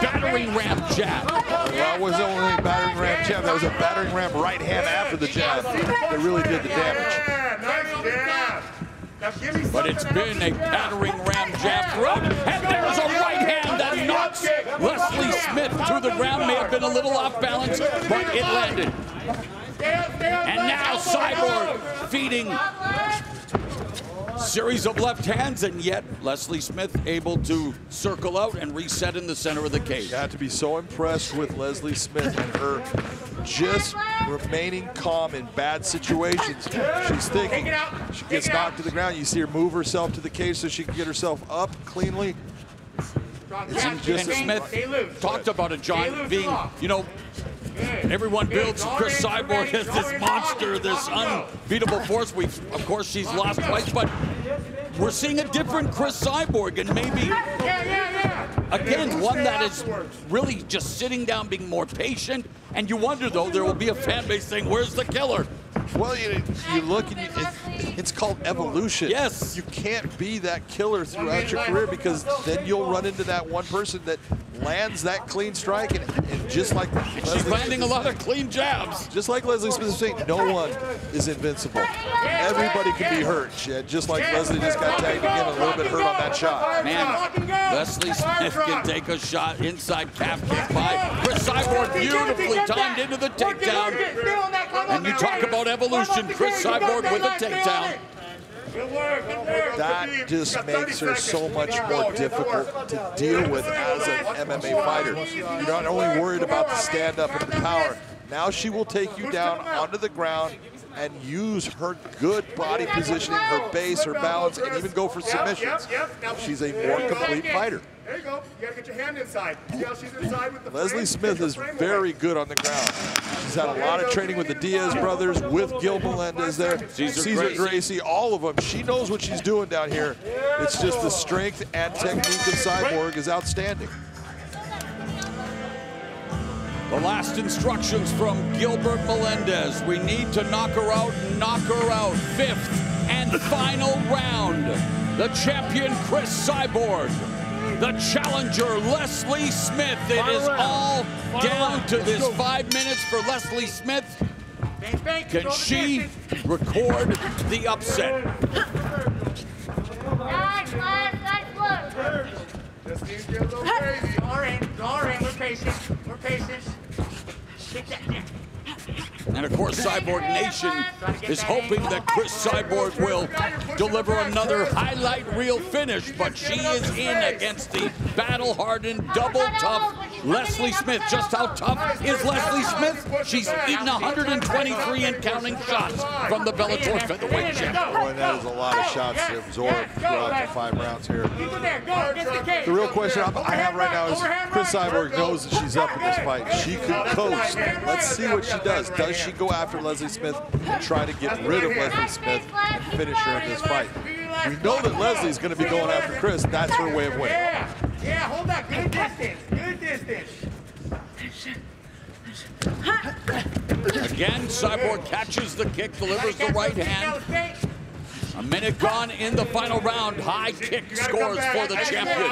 Speaker 11: battering ram jab.
Speaker 9: Well, that wasn't only a battering ram jab, that was a battering ram right hand after the jab that really did the damage.
Speaker 11: But it's been a battering ram jab throughout, and there's a right hand that knocks Leslie Smith to the ground. May have been a little off balance, but it landed. And now Cyborg feeding series of left hands, and yet Leslie Smith able to circle out and reset in the center of the cage.
Speaker 9: You have to be so impressed with Leslie Smith and her just remaining calm in bad situations. She's thinking, she gets knocked to the ground, you see her move herself to the cage so she can get herself up cleanly.
Speaker 11: And Smith talked about it, John, being, everyone builds Cris Cyborg as this monster, this unbeatable force. Of course, she's lost twice, but we're seeing a different Cris Cyborg, and maybe, again, one that is really just sitting down, being more patient. And you wonder, though, there will be a fan base saying, where's the killer?
Speaker 9: Well, you look and it's called evolution.
Speaker 11: Yes.
Speaker 9: You can't be that killer throughout your career because then you'll run into that one person that lands that clean strike and just like
Speaker 11: she's landing a lot of clean jabs.
Speaker 9: Just like Leslie Smith is saying, no one is invincible. Everybody can be hurt. Just like Leslie just got tagged again, a little bit hurt on that shot.
Speaker 11: Man, Leslie Smith can take a shot inside calf kick by Cris Cyborg, beautifully timed into the takedown. And you talk about evolution, Cris Cyborg with a takedown.
Speaker 9: That just makes her so much more difficult to deal with as an MMA fighter. You're not only worried about the stand-up and the power, now she will take you down onto the ground and use her good body positioning, her base, her balance, and even go for submissions. She's a more complete fighter.
Speaker 12: There you go. You gotta get your hand inside. See how she's inside with the
Speaker 9: Leslie Smith is very good on the ground. She's had a lot of training with the Diaz brothers, with Gil Melendez there, Cesar Gracie, all of them. She knows what she's doing down here. It's just the strength and technique of Cyborg is outstanding.
Speaker 11: The last instructions from Gilbert Melendez. We need to knock her out, knock her out. Fifth and final round. The champion, Cris Cyborg. The challenger, Leslie Smith. It is all down to this 5 minutes for Leslie Smith. Can she record the upset?
Speaker 13: Nice, Les. Nice look.
Speaker 12: Just need to get a little crazy.
Speaker 14: All right, we're patient. We're patient. Take that down.
Speaker 11: And of course, Cyborg Nation is hoping that Cris Cyborg will deliver another highlight reel finish, but she is in against the battle-hardened, double-tough Leslie Smith. Just how tough is Leslie Smith? She's eaten 123 and counting shots from the Bellator Featherweight champion.
Speaker 9: Boy, that is a lot of shots to absorb throughout the 5 rounds here. The real question I have right now is Cris Cyborg knows that she's up in this fight. She could coast. Let's see what she does. Does she go after Leslie Smith and try to get rid of Leslie Smith and finish her in this fight? We know that Leslie's going to be going after Cris. That's her way of winning.
Speaker 12: Yeah, hold that. Good distance. Good distance.
Speaker 11: Again, Cyborg catches the kick, delivers the right hand. A minute gone in the final round. High kick scores for the champion.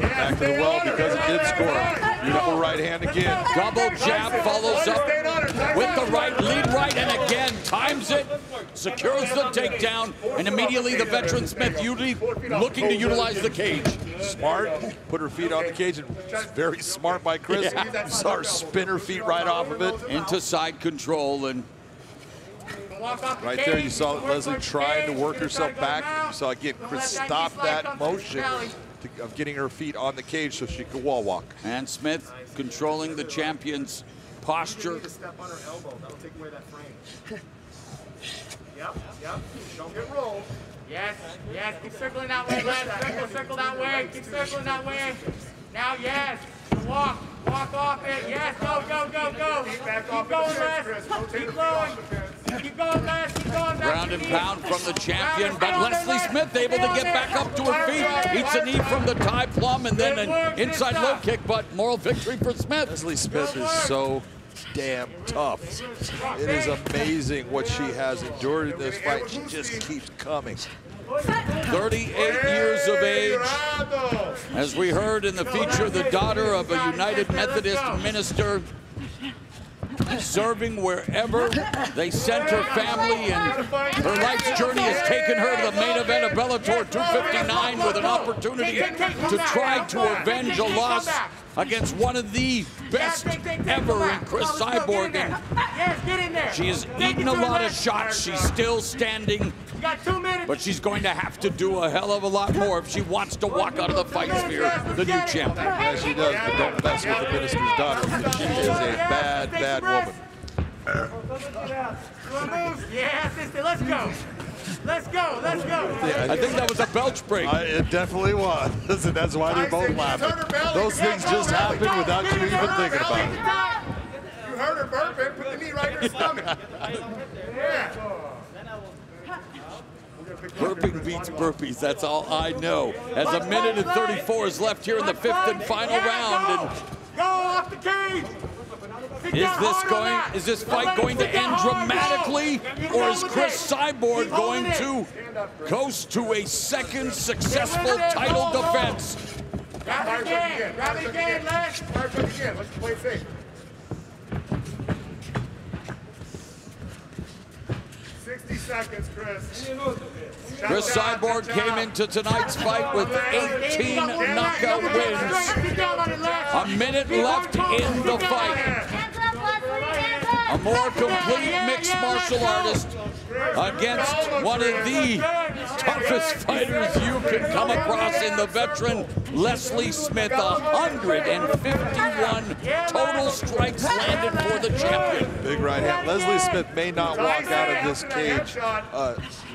Speaker 9: Back to the well because it did score. Beautiful right hand again.
Speaker 11: Double jab follows up with the right, lead right, and again times it, secures the takedown, and immediately the veteran Smith looking to utilize the cage.
Speaker 9: Smart, put her feet on the cage, and very smart by Cris.
Speaker 11: Yeah.
Speaker 9: Saw her spin her feet right off of it.
Speaker 11: Into side control, and
Speaker 9: right there you saw Leslie trying to work herself back. You saw again Cris stop that motion of getting her feet on the cage so she could wall walk.
Speaker 11: And Smith controlling the champion's posture.
Speaker 12: Step on her elbow. That'll take away that frame. Yep. Don't get rolled.
Speaker 14: Yes. Keep circling that way, Les. Circle that way. Keep circling that way. Now, yes. Walk off it. Yes, go. Keep going, Les. Keep going. Keep going, Les. Keep going.
Speaker 11: Ground and pound from the champion, but Leslie Smith able to get back up to her feet. Eats a knee from the Thai plum and then an inside low kick, but moral victory for Smith.
Speaker 9: Leslie Smith is so damn tough. It is amazing what she has endured in this fight. She just keeps coming.
Speaker 11: 38 years of age. As we heard in the feature, the daughter of a United Methodist minister, serving wherever they sent her family, and her life's journey has taken her to the main event of Bellator 259 with an opportunity to try to avenge a loss against one of the best ever in Cris Cyborg. And she has eaten a lot of shots. She's still standing, but she's going to have to do a hell of a lot more if she wants to walk out of the fight sphere the new champion.
Speaker 9: Yeah, she does, but don't mess with the minister's daughter because she is a bad woman.
Speaker 14: Yeah, sister, let's go.
Speaker 11: I think that was a belch break.
Speaker 9: It definitely was. And that's why they're both laughing. Those things just happen without you even thinking about it.
Speaker 12: You heard her burping. Put the knee right in her stomach. Yeah.
Speaker 11: Burping beats burpees, that's all I know. As a minute and 34 is left here in the 5th and final round. And
Speaker 12: go off the cage.
Speaker 11: is this fight going to end dramatically, or is Cris Cyborg going to coast to a second successful title defense?
Speaker 12: Grab it again, Les. Fire truck again. Let's play it safe. 60 seconds, Cris.
Speaker 11: Cris Cyborg came into tonight's fight with 18 knockout wins. A minute left in the fight. A more complete mixed martial artist against one of the toughest fighters you can come across in the veteran Leslie Smith. 151 total strikes landed for the champion.
Speaker 9: Big right hand. Leslie Smith may not walk out of this cage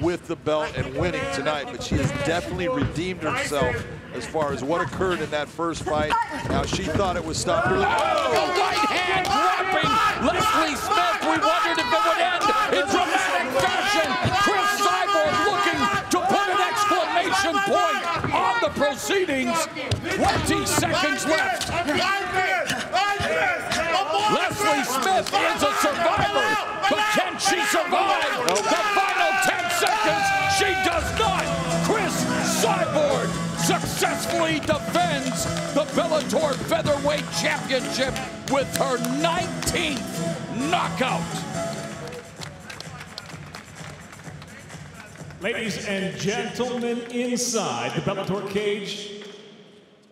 Speaker 9: with the belt and winning tonight, but she has definitely redeemed herself as far as what occurred in that first fight. Now, she thought it was stopped.
Speaker 11: The right hand dropping Leslie Smith. We wondered if it would end in dramatic fashion. Cris Cyborg looking to put an exclamation point on the proceedings. 20 seconds left. Leslie Smith is a survivor, but can she survive the final 10 seconds? She does not. Cris Cyborg successfully defends the Bellator Featherweight Championship with her 19th knockout.
Speaker 6: Ladies and gentlemen, inside the Bellator cage,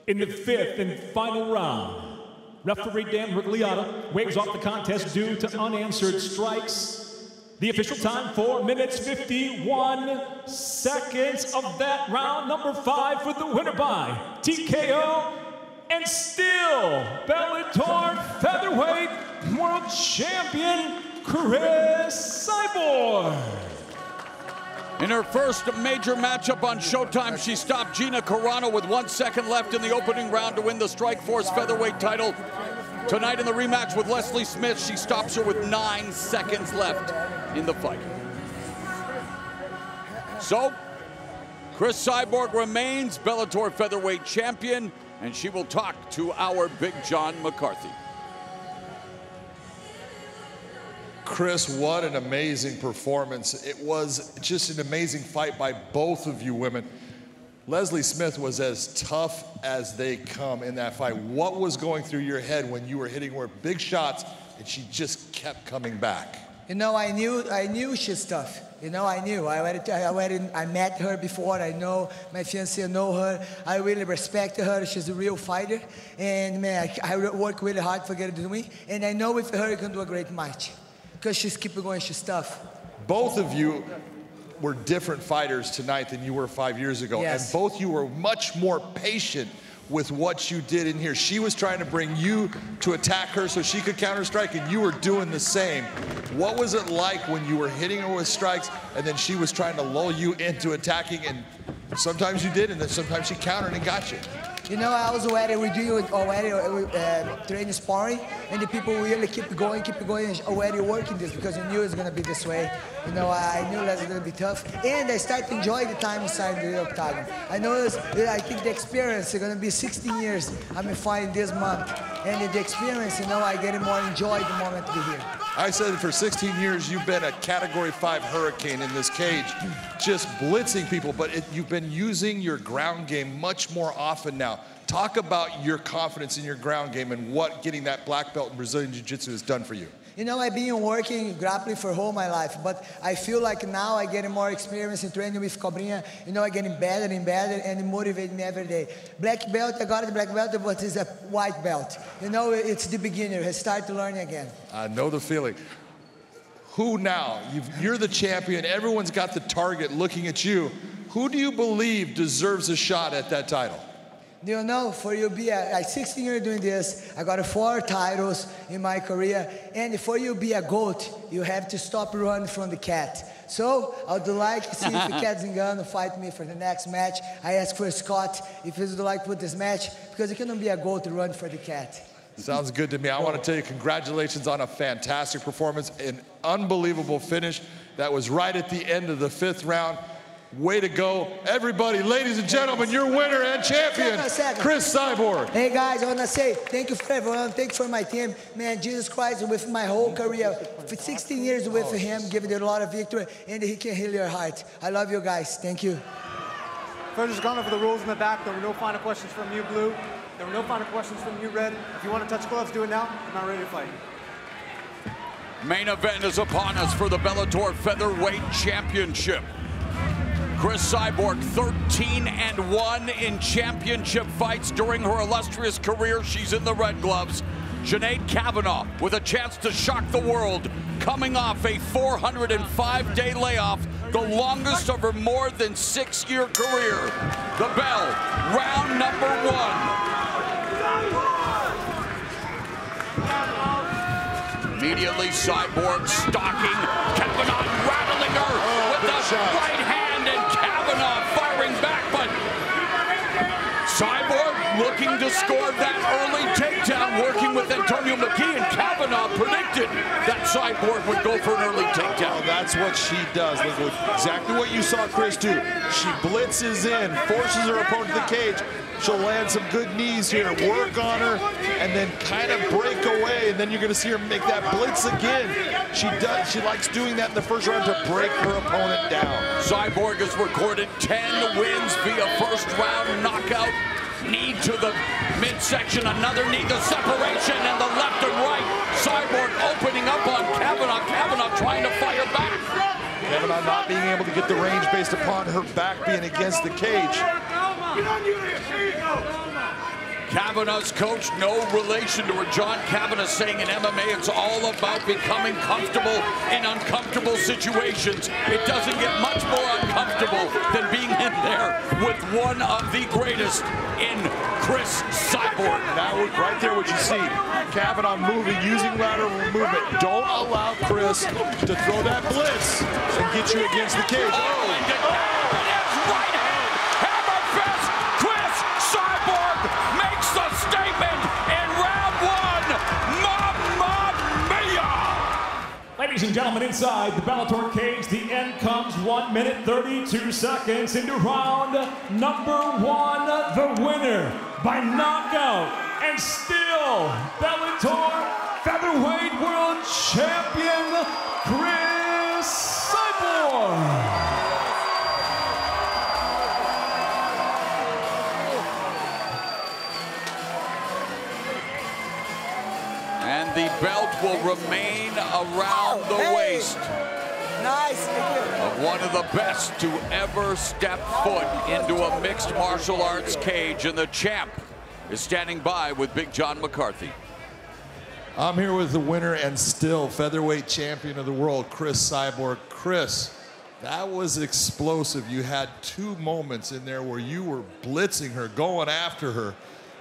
Speaker 6: in the 5th and final round, referee Dan Rigliotta waves off the contest due to unanswered strikes. The official time, 4 minutes, 51 seconds of that round. Number 5 for the winner by TKO, and still Bellator Featherweight World Champion, Cris Cyborg.
Speaker 11: In her first major matchup on Showtime, she stopped Gina Carano with 1 second left in the opening round to win the Strikeforce Featherweight title. Tonight in the rematch with Leslie Smith, she stops her with 9 seconds left in the fight. So, Cris Cyborg remains Bellator Featherweight champion, and she will talk to our Big John McCarthy.
Speaker 9: Cris, what an amazing performance. It was just an amazing fight by both of you women. Leslie Smith was as tough as they come in that fight. What was going through your head when you were hitting her big shots and she just kept coming back?
Speaker 5: You know, I knew she's tough. You know, I knew. I met her before. I know my fiancée, know her. I really respect her. She's a real fighter. And man, I work really hard for her to win. And I know with her, you can do a great match. Because she's keeping going, she's tough.
Speaker 9: Both of you were different fighters tonight than you were 5 years ago.
Speaker 5: Yes.
Speaker 9: And both you were much more patient with what you did in here. She was trying to bring you to attack her so she could counter strike, and you were doing the same. What was it like when you were hitting her with strikes and then she was trying to lull you into attacking, and sometimes you did and then sometimes she countered and got you?
Speaker 5: You know, I was already, we do already training sparring, and the people really keep going, already working this because I knew it was going to be this way. You know, I knew that was going to be tough, and I started to enjoy the time inside the octagon. I know I think the experience is going to be 16 years. I've been fighting this month, and the experience, you know, I get more enjoy the moment to be here.
Speaker 9: I said for 16 years you've been a Category 5 hurricane in this cage, just blitzing people, but you've been using your ground game much more often now. Talk about your confidence in your ground game and what getting that black belt in Brazilian Jiu-Jitsu has done for you.
Speaker 5: You know, I've been working grappling for all my life, but I feel like now I get more experience in training with Cobrinha. You know, I'm getting better and better, and it motivates me every day. Black belt, I got the black belt, but it's a white belt. You know, it's the beginner. I start to learn again. I
Speaker 9: know the feeling. Who now? You're the champion. Everyone's got the target looking at you. Who do you believe deserves a shot at that title?
Speaker 5: You know, for you be 16 years doing this, I got 4 titles in my career, and for you be a GOAT, you have to stop running from the cat. So I would like to see if Cat Zingano fight me for the next match. I asked for Scott if he would like to put this match, because it cannot be a GOAT to run for the cat.
Speaker 9: Sounds good to me. I want to tell you congratulations on a fantastic performance, an unbelievable finish. That was right at the end of the 5th round. Way to go. Everybody, ladies and gentlemen, your winner and champion, Cris Cyborg.
Speaker 5: Hey guys, I want to say thank you for everyone. Thank you for my team. Man, Jesus Christ, with my whole career, for 16 years with him, giving you a lot of victory, and he can heal your heart. I love you guys. Thank you.
Speaker 15: First, gone over the rules in the back. There were no final questions from you, Blue. There were no final questions from you, Red. If you want to touch gloves, do it now. I'm not ready to fight.
Speaker 11: Main event is upon us for the Bellator Featherweight Championship. Cris Cyborg, 13-1 in championship fights during her illustrious career. She's in the red gloves. Sinead Kavanagh with a chance to shock the world, coming off a 405-day layoff, the longest of her more than 6-year career. The bell, round number 1. Immediately, Cyborg stalking Kavanagh, rattling her with the right hand. Firing back, but Cyborg looking to score that early takedown, working with Antonio McKee, and Kavanagh predicted that Cyborg would go for an early takedown.
Speaker 9: Oh, that's what she does. Look, exactly what you saw Cris do. She blitzes in, forces her opponent to the cage. She'll land some good knees here, work on her, and then kind of break away, and then you're going to see her make that blitz again. She likes doing that in the first round to break her opponent down.
Speaker 11: Cyborg has recorded 10 wins via first-round knockout. Knee to the midsection, another knee, the separation, and the left and right. Cyborg opening up on Kavanagh. Kavanagh trying to fire back.
Speaker 9: Kavanagh not being able to get the range based upon her back being against the cage.
Speaker 11: Kavanagh's coach, no relation to her. John Kavanagh saying in MMA it's all about becoming comfortable in uncomfortable situations. It doesn't get much more uncomfortable than being in there with one of the greatest in Cris Cyborg.
Speaker 9: Now, right there, what you see, Kavanagh moving, using lateral movement. Don't allow Cris to throw that blitz and get you against the cage.
Speaker 11: The statement in round one. Mamma mia!
Speaker 6: Ladies and gentlemen, inside the Bellator cage, the end comes 1 minute 32 seconds into round number one. The winner by knockout and still Bellator Featherweight World Champion, Cris Cyborg.
Speaker 11: And the belt will remain around the waist of one of the best to ever step foot into a mixed martial arts cage. And the champ is standing by with Big John McCarthy.
Speaker 9: I'm here with the winner and still featherweight champion of the world, Cris Cyborg. Cris, that was explosive. You had two moments in there where you were blitzing her, going after her.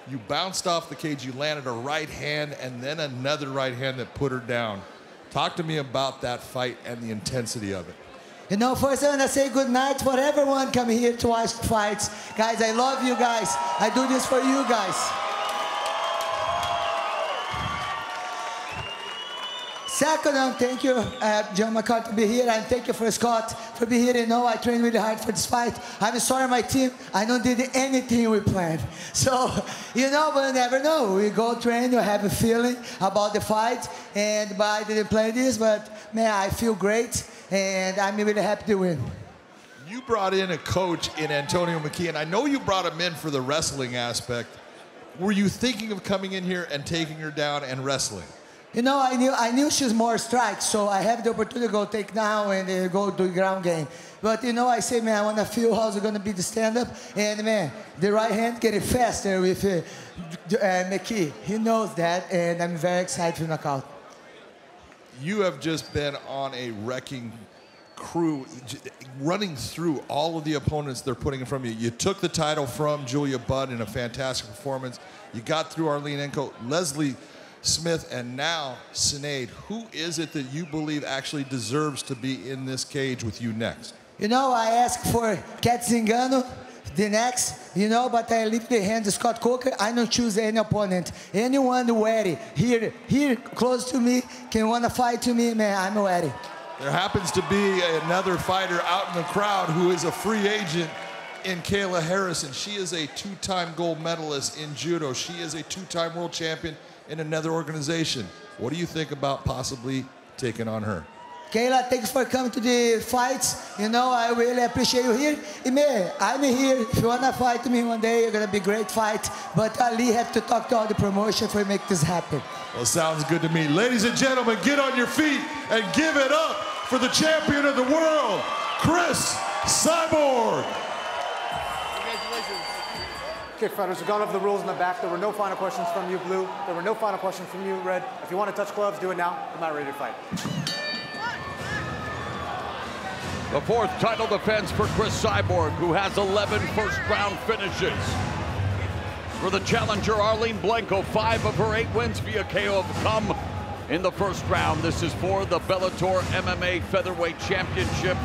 Speaker 9: You bounced off the cage, you landed a right hand, and then another right hand that put her down. Talk to me about that fight and the intensity of it.
Speaker 5: You know, first I want to say good night for everyone coming here to watch fights. Guys, I love you guys. I do this for you guys. Second, thank you, John McCarthy, to be here, and thank you for Scott for being here. You know, I trained really hard for this fight. I'm sorry, my team, I don't did anything we planned. So, you know, but you never know. We go train, you have a feeling about the fight, and I didn't play this, but man, I feel great, and I'm really happy to win.
Speaker 9: You brought in a coach in Antonio McKee, and I know you brought him in for the wrestling aspect. Were you thinking of coming in here and taking her down and wrestling?
Speaker 5: You know, I knew she's more strikes, so I have the opportunity to go take down and go do ground game. But, you know, I say, man, I want to feel how's it going to be the stand-up. And, man, the right hand getting faster with McKee. He knows that, and I'm very excited for knockout.
Speaker 9: You have just been on a wrecking crew, running through all of the opponents they're putting in front of you. You took the title from Julia Budd in a fantastic performance. You got through Arlene Blencowe, Leslie Smith, and now Sinead. Who is it that you believe actually deserves to be in this cage with you next?
Speaker 5: You know, I asked for Cat Zingano, the next, you know, but I leave the hand to Scott Coker. I don't choose any opponent. Anyone ready, here close to me, can want to fight to me, man, I'm ready.
Speaker 9: There happens to be another fighter out in the crowd who is a free agent in Kayla Harrison. She is a two-time gold medalist in judo. She is a two-time world champion in another organization. What do you think about possibly taking on her?
Speaker 5: Kayla, thanks for coming to the fights. You know, I really appreciate you here. I'm here. If you want to fight me one day, you're going to be a great fight. But Ali have to talk to all the promotion for make this happen.
Speaker 9: Well, sounds good to me. Ladies and gentlemen, get on your feet and give it up for the champion of the world, Cris Cyborg.
Speaker 15: Okay, fighters, we've gone over the rules in the back. There were no final questions from you, Blue. There were no final questions from you, Red. If you want to touch gloves, do it now. I'm not ready to fight.
Speaker 11: The fourth title defense for Cris Cyborg, who has 11 first-round finishes. For the challenger, Arlene Blencowe, 5 of her 8 wins via KO have come in the first round. This is for the Bellator MMA Featherweight Championship.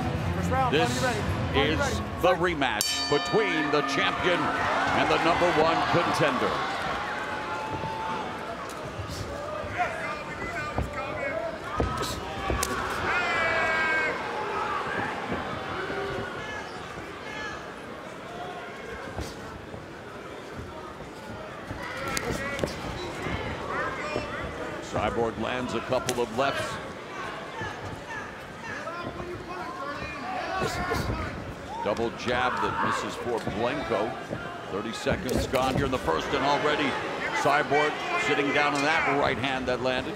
Speaker 11: This is the rematch between the champion and the #1 contender. Cyborg lands a couple of lefts. Double jab that misses for Blencowe. 30 seconds gone here in the first, and already Cyborg sitting down on that right hand that landed.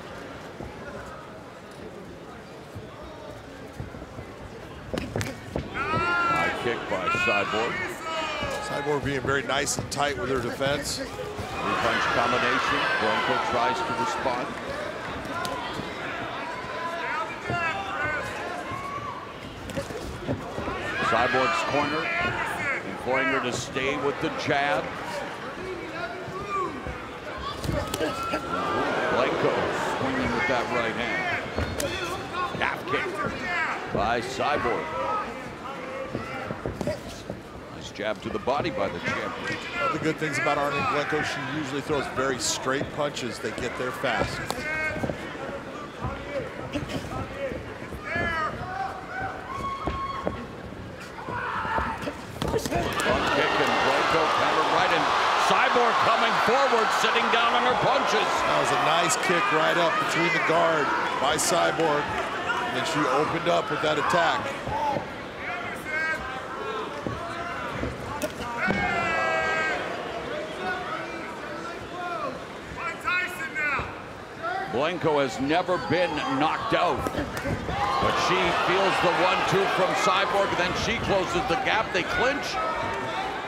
Speaker 11: High kick by Cyborg.
Speaker 9: Cyborg being very nice and tight with her defense.
Speaker 11: Three-punch combination. Blencowe tries to respond. Cyborg's corner, imploring her to stay with the jab. Blencowe swinging with that right hand. Calf kick by Cyborg. Nice jab to the body by the champion.
Speaker 9: One of the good things about Arlene Blencowe, she usually throws very straight punches. They get there fast.
Speaker 11: Cyborg coming forward, sitting down on her punches.
Speaker 9: That was a nice kick right up between the guard by Cyborg. And then she opened up with that attack.
Speaker 11: Blencowe has never been knocked out, but she feels the 1-2 from Cyborg, then she closes the gap, they clinch.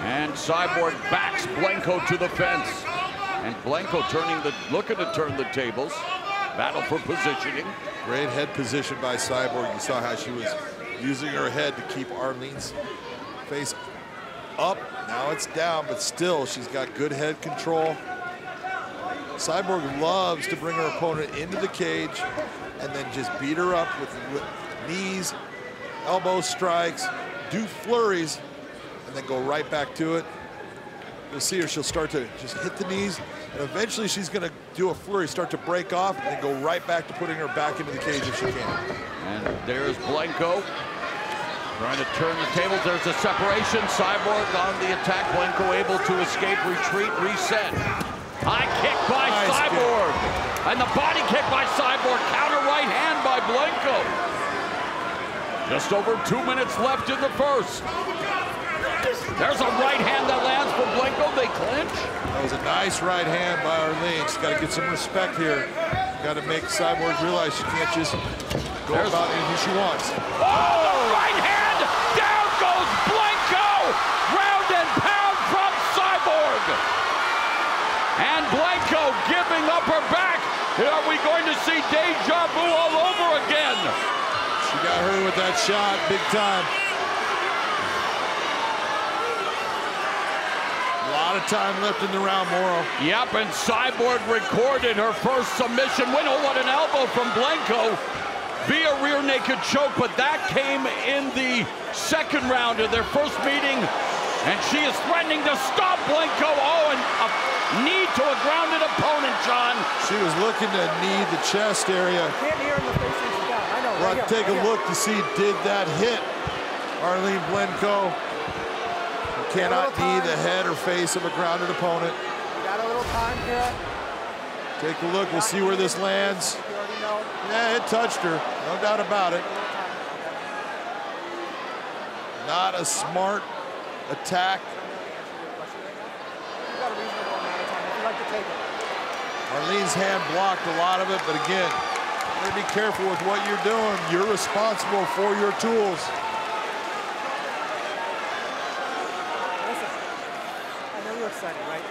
Speaker 11: And Cyborg backs Blencowe to the fence. And Blencowe looking to turn the tables. Battle for positioning.
Speaker 9: Great head position by Cyborg. You saw how she was using her head to keep Arlene's face up. Now it's down, but still she's got good head control. Cyborg loves to bring her opponent into the cage and then just beat her up with knees, elbow strikes, do flurries, and then go right back to it. You'll see her, she'll start to just hit the knees, and eventually she's gonna do a flurry, start to break off, and then go right back to putting her back into the cage if she can.
Speaker 11: And there's Blencowe trying to turn the tables. There's a separation. Cyborg on the attack. Blencowe able to escape, retreat, reset. High kick by Cyborg. And the body kick by Cyborg. Counter right hand by Blencowe. Just over 2 minutes left in the first. There's a right hand that lands for Blencowe. They clinch.
Speaker 9: That was a nice right hand by Arlene. She's got to get some respect here. Got to make Cyborg realize she can't just go about anything she wants.
Speaker 11: Oh, right hand! Down goes Blencowe! Round and pound from Cyborg! And Blencowe giving up her back. Are we going to see deja vu all over again?
Speaker 9: She got her with that shot big time. A lot of time left in the round, Moro.
Speaker 11: Yep, and Cyborg recorded her first submission win. Oh, what an elbow from Blencowe via rear naked choke, but that came in the second round of their first meeting, and she is threatening to stop Blencowe. Oh, and a knee to a grounded opponent, John.
Speaker 9: She was looking to knee the chest area.
Speaker 15: Can't hear him the face when she's down. I know.
Speaker 9: We'll have to take a look to see, did that hit Arlene Blencowe? Cannot knee the head or face of a grounded opponent.
Speaker 15: Got a little time here.
Speaker 9: Take a look, we'll see where this lands.
Speaker 15: You already know.
Speaker 9: Yeah, it touched her, no doubt about it. Not a smart attack.
Speaker 15: You got a reasonable amount of time if you'd like to take it.
Speaker 9: Arlene's hand blocked a lot of it, but again, you gotta be careful with what you're doing. You're responsible for your tools.
Speaker 15: Excited, right?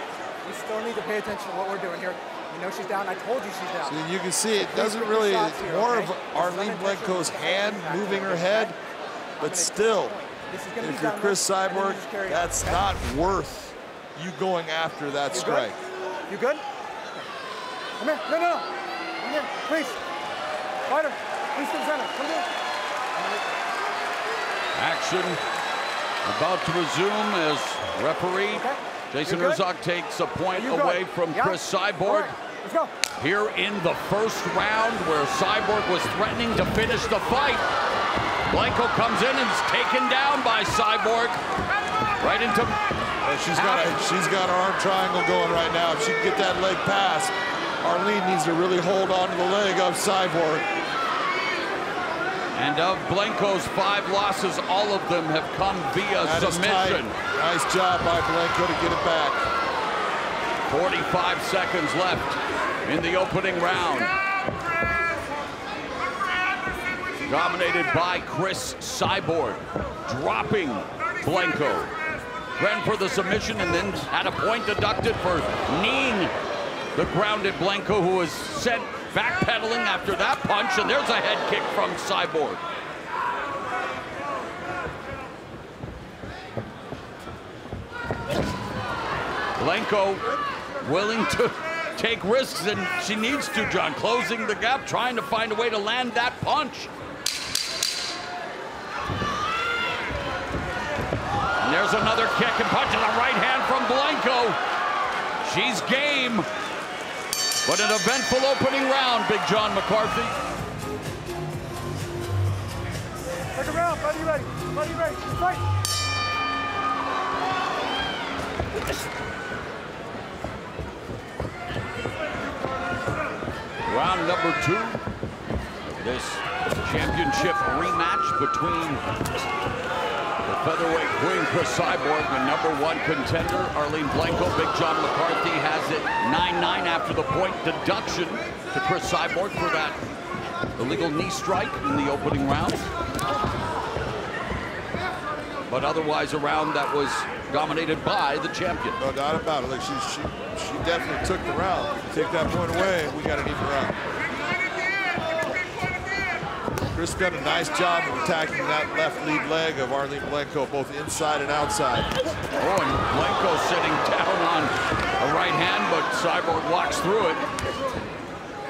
Speaker 15: We still need to pay attention to what we're doing here. You know she's down. I told you she's down.
Speaker 9: So you can see it doesn't really, it's more of Arlene Blencowe's hand moving her head, but still, if you're Cris Cyborg, that's not worth you going after that strike.
Speaker 15: You good? Come here. No. Come here, please. Fighter, please to the center. Come here.
Speaker 11: Action about to resume as referee Jason Herzog takes a point away from Cris Cyborg.
Speaker 15: Let's go.
Speaker 11: Here in the first round, where Cyborg was threatening to finish the fight, Blencowe comes in and is taken down by Cyborg. Right into.
Speaker 9: She's got her arm triangle going right now. If she can get that leg past, Arlene needs to really hold on to the leg of Cyborg.
Speaker 11: And of Blencowe's 5 losses, all of them have come via submission.
Speaker 9: Nice job by Blencowe to get it back.
Speaker 11: 45 seconds left in the opening round. dominated by Cris Cyborg, dropping Blencowe. Ran for the submission and then had a point deducted for kneeing the grounded Blencowe, who was sent backpedaling after that punch, and there's a head kick from Cyborg. Blencowe willing to take risks, and she needs to, John, closing the gap, trying to find a way to land that punch. And there's another kick and punch in the right hand from Blencowe. She's game. But an eventful opening round, Big John McCarthy.
Speaker 15: Second round, buddy, ready? Buddy, ready? Fight!
Speaker 11: Round number 2 of this championship rematch between the featherweight queen Cris Cyborg and #1 contender Arlene Blencowe. Big John McCarthy has it 9-9 after the point deduction to Cris Cyborg for that illegal knee strike in the opening round. But otherwise a round that was dominated by the champion.
Speaker 9: No doubt about it. Look, she definitely took the round. Take that point away, we got an even round. Cris done a nice job of attacking that left lead leg of Arlene Blencowe, both inside and outside.
Speaker 11: Oh, and Blencowe sitting down on a right hand, but Cyborg walks through it.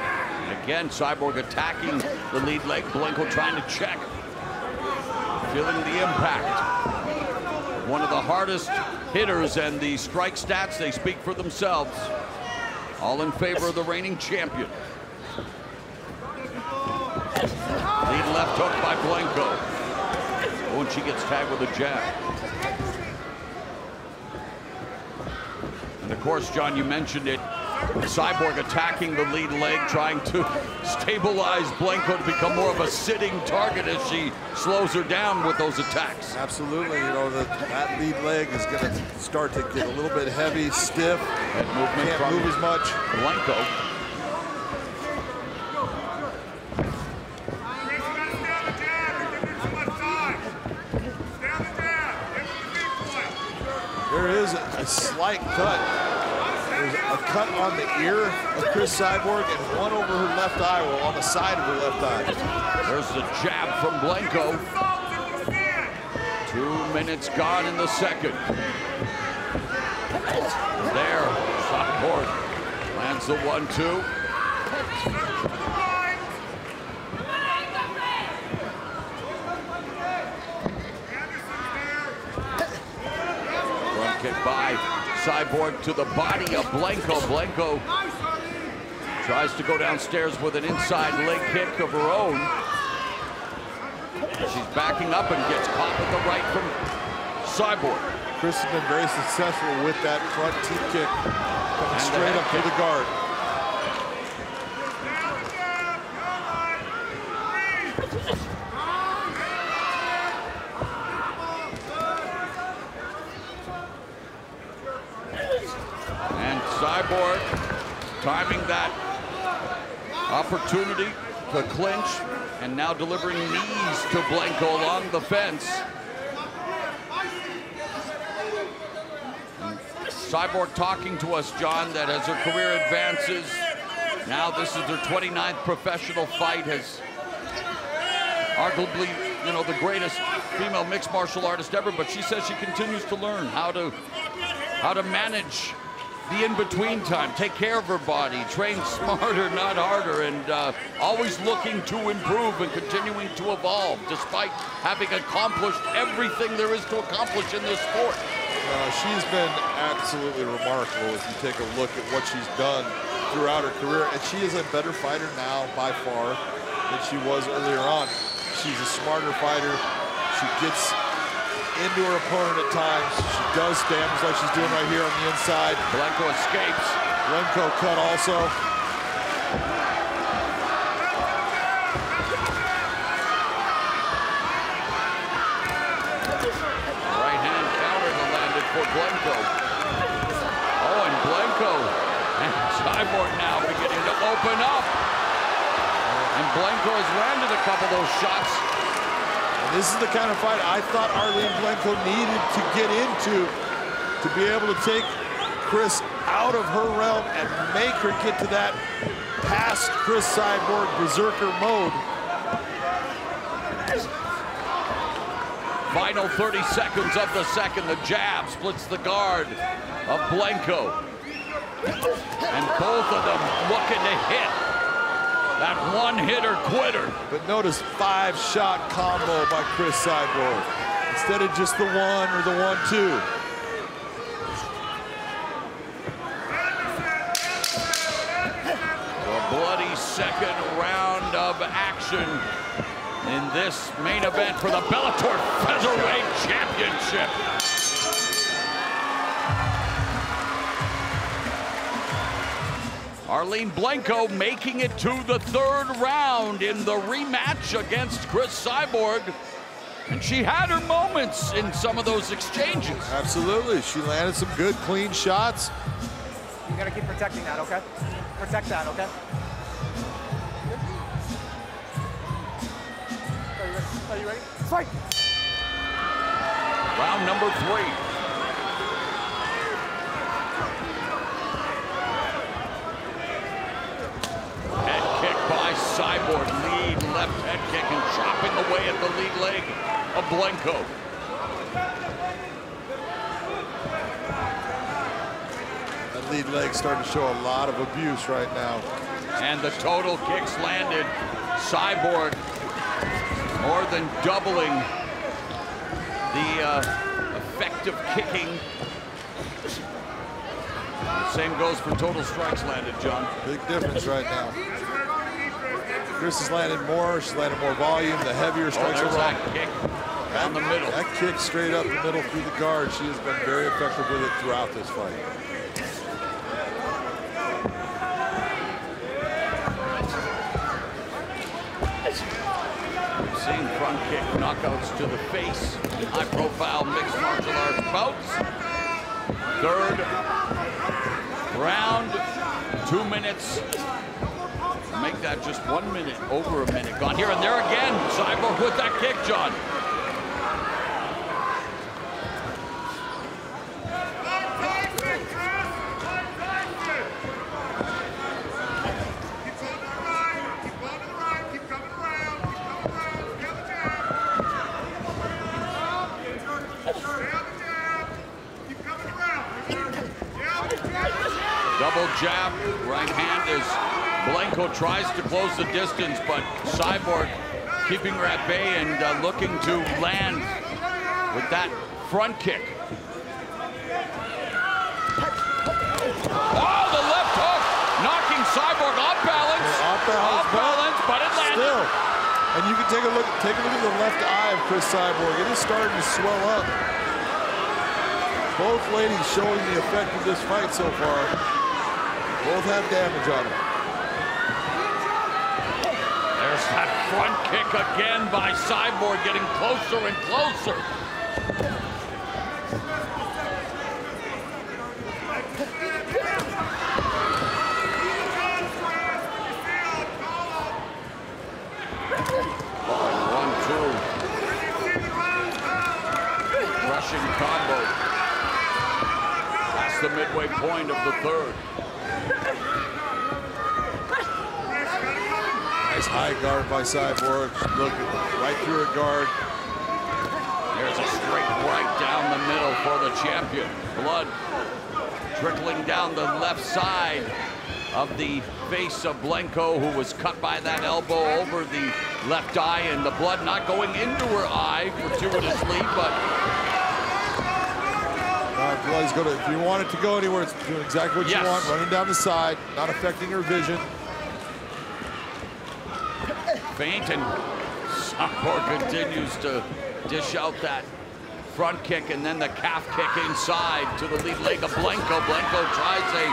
Speaker 11: And again, Cyborg attacking the lead leg, Blencowe trying to check. Feeling the impact. One of the hardest hitters, and the strike stats, they speak for themselves. All in favor of the reigning champion. Lead left hook by Blencowe. Oh, and she gets tagged with a jab. And of course, John, you mentioned it. Cyborg attacking the lead leg, trying to stabilize Blencowe to become more of a sitting target as she slows her down with those attacks.
Speaker 9: Absolutely, you know, that lead leg is going to start to get a little bit heavy, stiff,
Speaker 11: and movement
Speaker 9: can't move as much.
Speaker 11: Blencowe.
Speaker 9: There is a slight cut. There's a cut on the ear of Cris Cyborg and one over her left eye, well, on the side of her left eye.
Speaker 11: There's the jab from Blencowe. 2 minutes gone in the second. There, Cyborg lands the 1-2. Front kick by Cyborg to the body of Blencowe. Blencowe tries to go downstairs with an inside leg kick of her own. She's backing up and gets caught with the right from Cyborg.
Speaker 9: Cris has been very successful with that front teep kick, coming straight up to the guard.
Speaker 11: And Cyborg timing that opportunity to clinch, and now delivering knees to Blencowe along the fence. And Cyborg talking to us, John, that as her career advances, now this is her 29th professional fight, has arguably, you know, the greatest female mixed martial artist ever, but she says she continues to learn how to manage the in-between time, take care of her body, train smarter, not harder, and always looking to improve and continuing to evolve, despite having accomplished everything there is to accomplish in this sport.
Speaker 9: She's been absolutely remarkable if you take a look at what she's done throughout her career, and she is a better fighter now by far than she was earlier on. She's a smarter fighter. She gets into her opponent at times. She does damage like she's doing right here on the inside.
Speaker 11: Blencowe escapes.
Speaker 9: Blencowe cut also.
Speaker 11: Right hand counter that landed for Blencowe. Oh, and Blencowe and Cyborg now beginning to open up. And Blencowe has landed a couple of those shots.
Speaker 9: And this is the kind of fight I thought Arlene Blencowe needed to get into to be able to take Cris out of her realm and make her get to that past Cris Cyborg berserker mode.
Speaker 11: Final 30 seconds of the second. The jab splits the guard of Blencowe. And both of them looking to hit that one-hitter quitter.
Speaker 9: But notice 5-shot combo by Cris Cyborg instead of just the 1 or the 1-2.
Speaker 11: A bloody second round of action in this main event for the Bellator Featherweight Championship. Arlene Blencowe making it to the 3rd round in the rematch against Cris Cyborg. And she had her moments in some of those exchanges.
Speaker 9: Absolutely, she landed some good, clean shots.
Speaker 15: You gotta keep protecting that, okay? Protect that, okay? Are you ready? Fight!
Speaker 11: Round number 3. Head kick by Cyborg, lead left head kick and chopping away at the lead leg of Blencowe.
Speaker 9: That lead leg starting to show a lot of abuse right now.
Speaker 11: And the total kicks landed. Cyborg more than doubling the effective kicking. Same goes for total strikes landed, John.
Speaker 9: Big difference right now. Cris has landed more. She's landed more volume. The heavier strikes are
Speaker 11: that kick down the middle.
Speaker 9: That kick straight up the middle through the guard. She has been very effective with it throughout this fight.
Speaker 11: We've seen front kick knockouts to the face in high-profile mixed martial arts bouts. 3rd round, 2 minutes. Make that just 1 minute, over a minute. Gone here and there again. Cyborg with that kick, John. Double jab, right hand as Blencowe tries to close the distance, but Cyborg keeping her at bay and looking to land with that front kick. Oh, the left hook, knocking Cyborg off balance.
Speaker 9: Off balance,
Speaker 11: but it landed.
Speaker 9: Still. And you can take a look at the left eye of Cris Cyborg. It is starting to swell up. Both ladies showing the effect of this fight so far. Both have damage on them.
Speaker 11: There's that front kick again by Cyborg, getting closer and closer. Oh, 1-2. Russian combo. That's the midway point of the 3rd.
Speaker 9: Nice high guard by Cyborg. Looking right through her guard.
Speaker 11: There's a straight right down the middle for the champion. Blood trickling down the left side of the face of Blencowe, who was cut by that elbow over the left eye, and the blood not going into her eye fortuitously, but
Speaker 9: blood's going to, if you want it to go anywhere, it's doing exactly what you want, running down the side, not affecting her vision.
Speaker 11: Feint, and Cyborg continues to dish out that front kick and then the calf kick inside to the lead leg of Blencowe. Blencowe tries a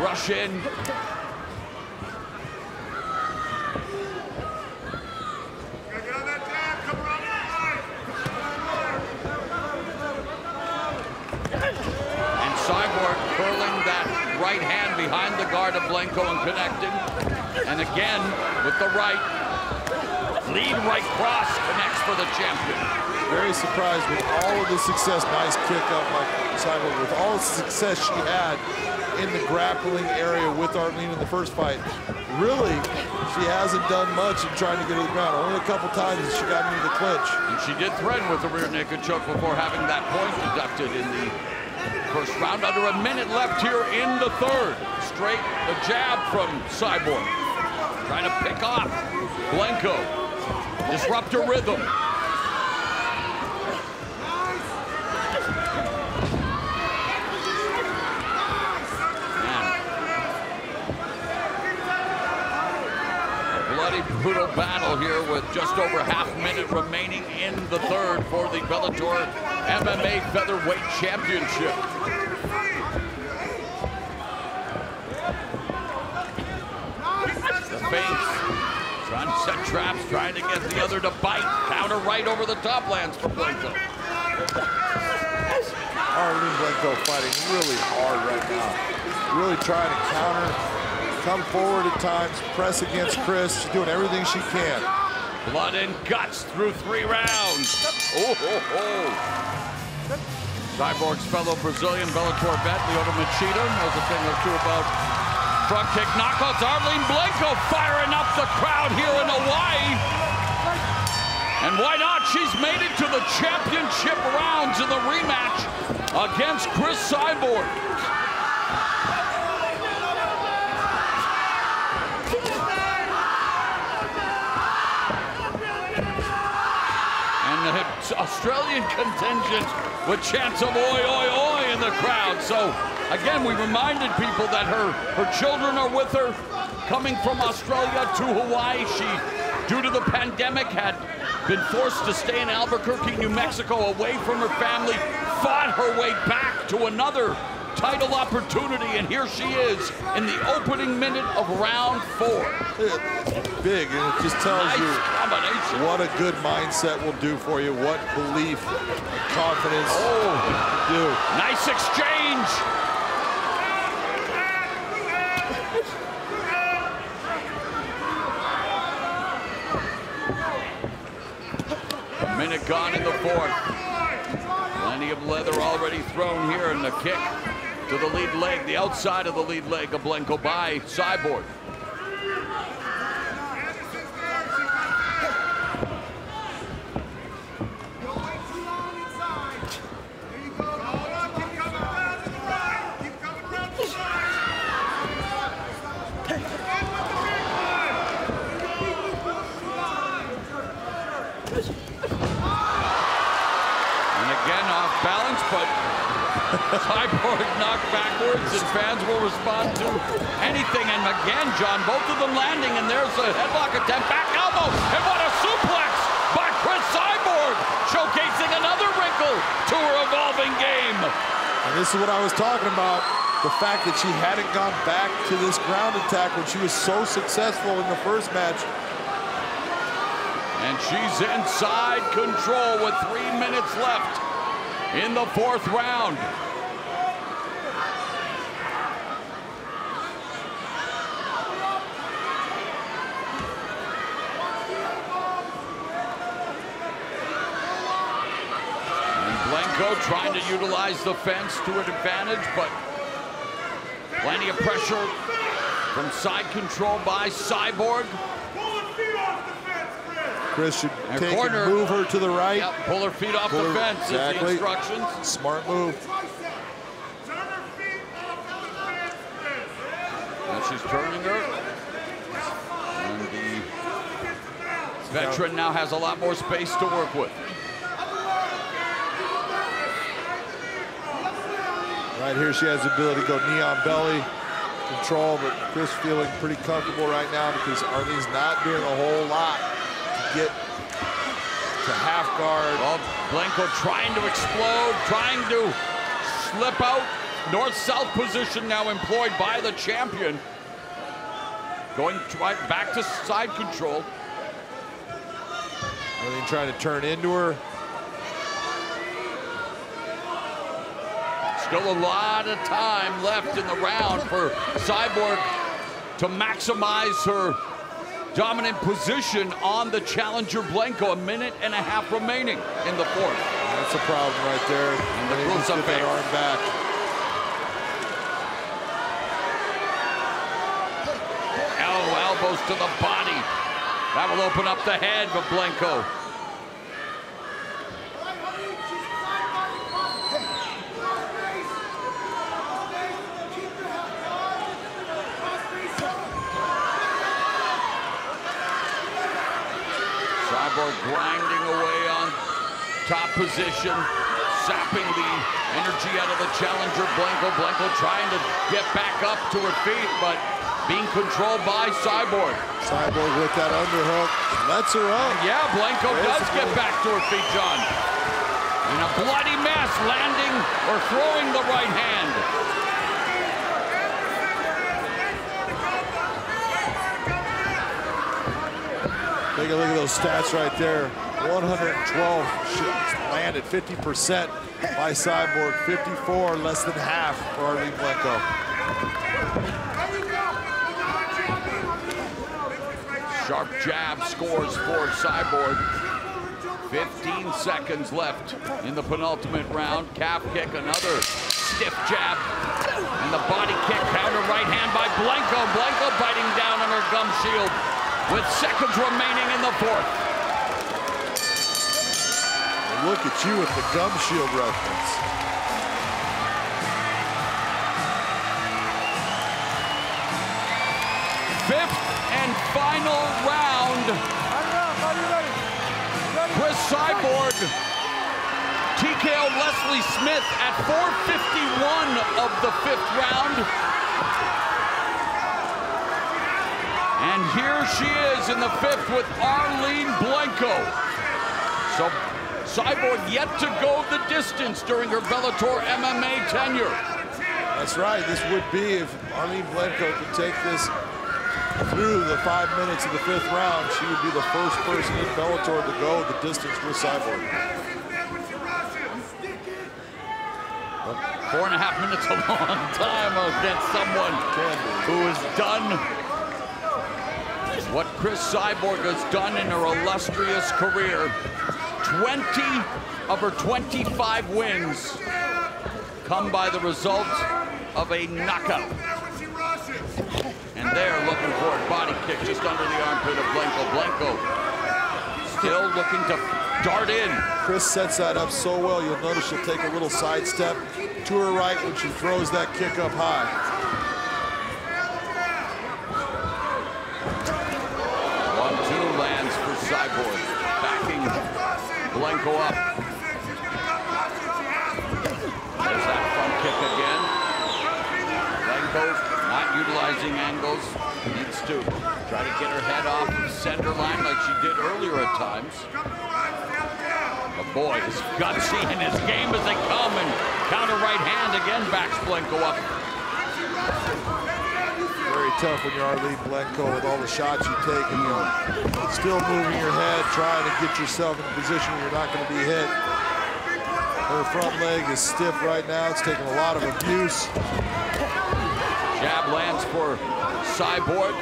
Speaker 11: rush in. Cyborg curling that right hand behind the guard of Blencowe and connecting. And again, with the right, lead right cross connects for the champion.
Speaker 9: Very surprised with all of the success. Nice kick up by Cyborg. With all the success she had in the grappling area with Arlene in the first fight, really, she hasn't done much in trying to get to the ground. Only a couple times she got into the clinch.
Speaker 11: And she did threaten with a rear naked choke before having that point deducted in the first round. Under a minute left here in the third. Straight the jab from Cyborg. Trying to pick off Blencowe. Disrupt her rhythm. Brutal battle here with just over half minute remaining in the third for the Bellator MMA Featherweight Championship. The feints, trying to set traps, trying to get the other to bite. Counter right over the top lands for Blencowe.
Speaker 9: Arlene Blencowe fighting really hard right now. Really trying to counter. Come forward at times, press against Cris. She's doing everything she can.
Speaker 11: Blood and guts through 3 rounds. Oh, ho, ho. Cyborg's fellow Brazilian Bellator vet, Lyoto Machida, knows a thing or two about front kick knockouts. Arlene Blencowe firing up the crowd here in Hawaii. And why not? She's made it to the championship rounds in the rematch against Cris Cyborg. Australian contingent with chants of oi, oi, oi in the crowd. So again, we reminded people that her children are with her, coming from Australia to Hawaii. She, due to the pandemic, had been forced to stay in Albuquerque, New Mexico, away from her family, fought her way back to another title opportunity, and here she is in the opening minute of round 4.
Speaker 9: Big, and it just tells you what a good mindset will do for you, what belief, confidence can do.
Speaker 11: Nice exchange. A minute gone in the 4th. Plenty of leather already thrown here, and the kick to the lead leg, the outside of the lead leg of Blencowe by Cyborg. And again off balance, but Cyborg knocked backwards, and fans will respond to anything. And again, John, both of them landing, and there's a headlock attempt, back elbow, and what a suplex by Cris Cyborg, showcasing another wrinkle to her evolving game.
Speaker 9: And this is what I was talking about, the fact that she hadn't gone back to this ground attack when she was so successful in the first match.
Speaker 11: And she's in side control with 3 minutes left in the 4th round. And Blencowe trying to utilize the fence to an advantage, but plenty of pressure from side control by Cyborg.
Speaker 9: Cris should take and move her to the right.
Speaker 11: Yep, pull her feet off the fence is the instructions.
Speaker 9: Smart move.
Speaker 11: And she's turning her. And the veteran now has a lot more space to work with.
Speaker 9: Right here, she has the ability to go knee on belly, control, but Cris feeling pretty comfortable right now because Arlene's not doing a whole lot to get to half guard.
Speaker 11: Well, Blencowe trying to explode, trying to slip out. North-south position now employed by the champion. Going right back to side control.
Speaker 9: Arlene trying to turn into her.
Speaker 11: Still a lot of time left in the round for Cyborg to maximize her dominant position on the challenger Blencowe. 1.5 minutes remaining in the fourth.
Speaker 9: That's a problem right there.
Speaker 11: And the
Speaker 9: Let's get that arm back.
Speaker 11: Elbows to the body. That will open up the head of Blencowe. Cyborg grinding away on top position, sapping the energy out of the challenger Blencowe. Blencowe trying to get back up to her feet, but being controlled by Cyborg.
Speaker 9: Cyborg with that underhook, lets her up.
Speaker 11: Yeah, Blencowe does get back to her feet, John. In a bloody mess, landing or throwing the right hand.
Speaker 9: Take a look at those stats right there. 112 landed, 50% by Cyborg, 54, less than half for Arlene Blencowe.
Speaker 11: Sharp jab scores for Cyborg. 15 seconds left in the penultimate round. Calf kick, another stiff jab. And the body kick, counter right hand by Blencowe. Blencowe biting down on her gum shield with seconds remaining in the fourth.
Speaker 9: Look at you with the gum shield reference.
Speaker 11: Fifth and final round. Cris Cyborg TKO Leslie Smith at 4:51 of the fifth round. And here she is in the fifth with Arlene Blencowe. So Cyborg yet to go the distance during her Bellator MMA tenure.
Speaker 9: That's right. This would be if Arlene Blencowe could take this through the 5 minutes of the fifth round, she would be the first person in Bellator to go the distance with Cyborg.
Speaker 11: 4.5 minutes, a long time against someone who has done what Cris Cyborg has done in her illustrious career. 20 of her 25 wins come by the result of a knockout. And they're looking for a body kick just under the armpit of Blencowe. Blencowe still looking to dart in.
Speaker 9: Cris sets that up so well. You'll notice she'll take a little side step to her right when she throws that kick up high.
Speaker 11: 1-2 lands for Cyborg, backing Blencowe up. There's that front kick again. Blencowe not utilizing angles, needs to try to get her head off the center line like she did earlier at times. But boy, is gutsy and his game as they come, and counter right hand again backs Blencowe up.
Speaker 9: Very tough when you're Arlene Blencowe with all the shots you take and you're still moving your head, trying to get yourself in a position where you're not going to be hit. Her front leg is stiff right now. It's taking a lot of abuse.
Speaker 11: Jab lands for Cyborg.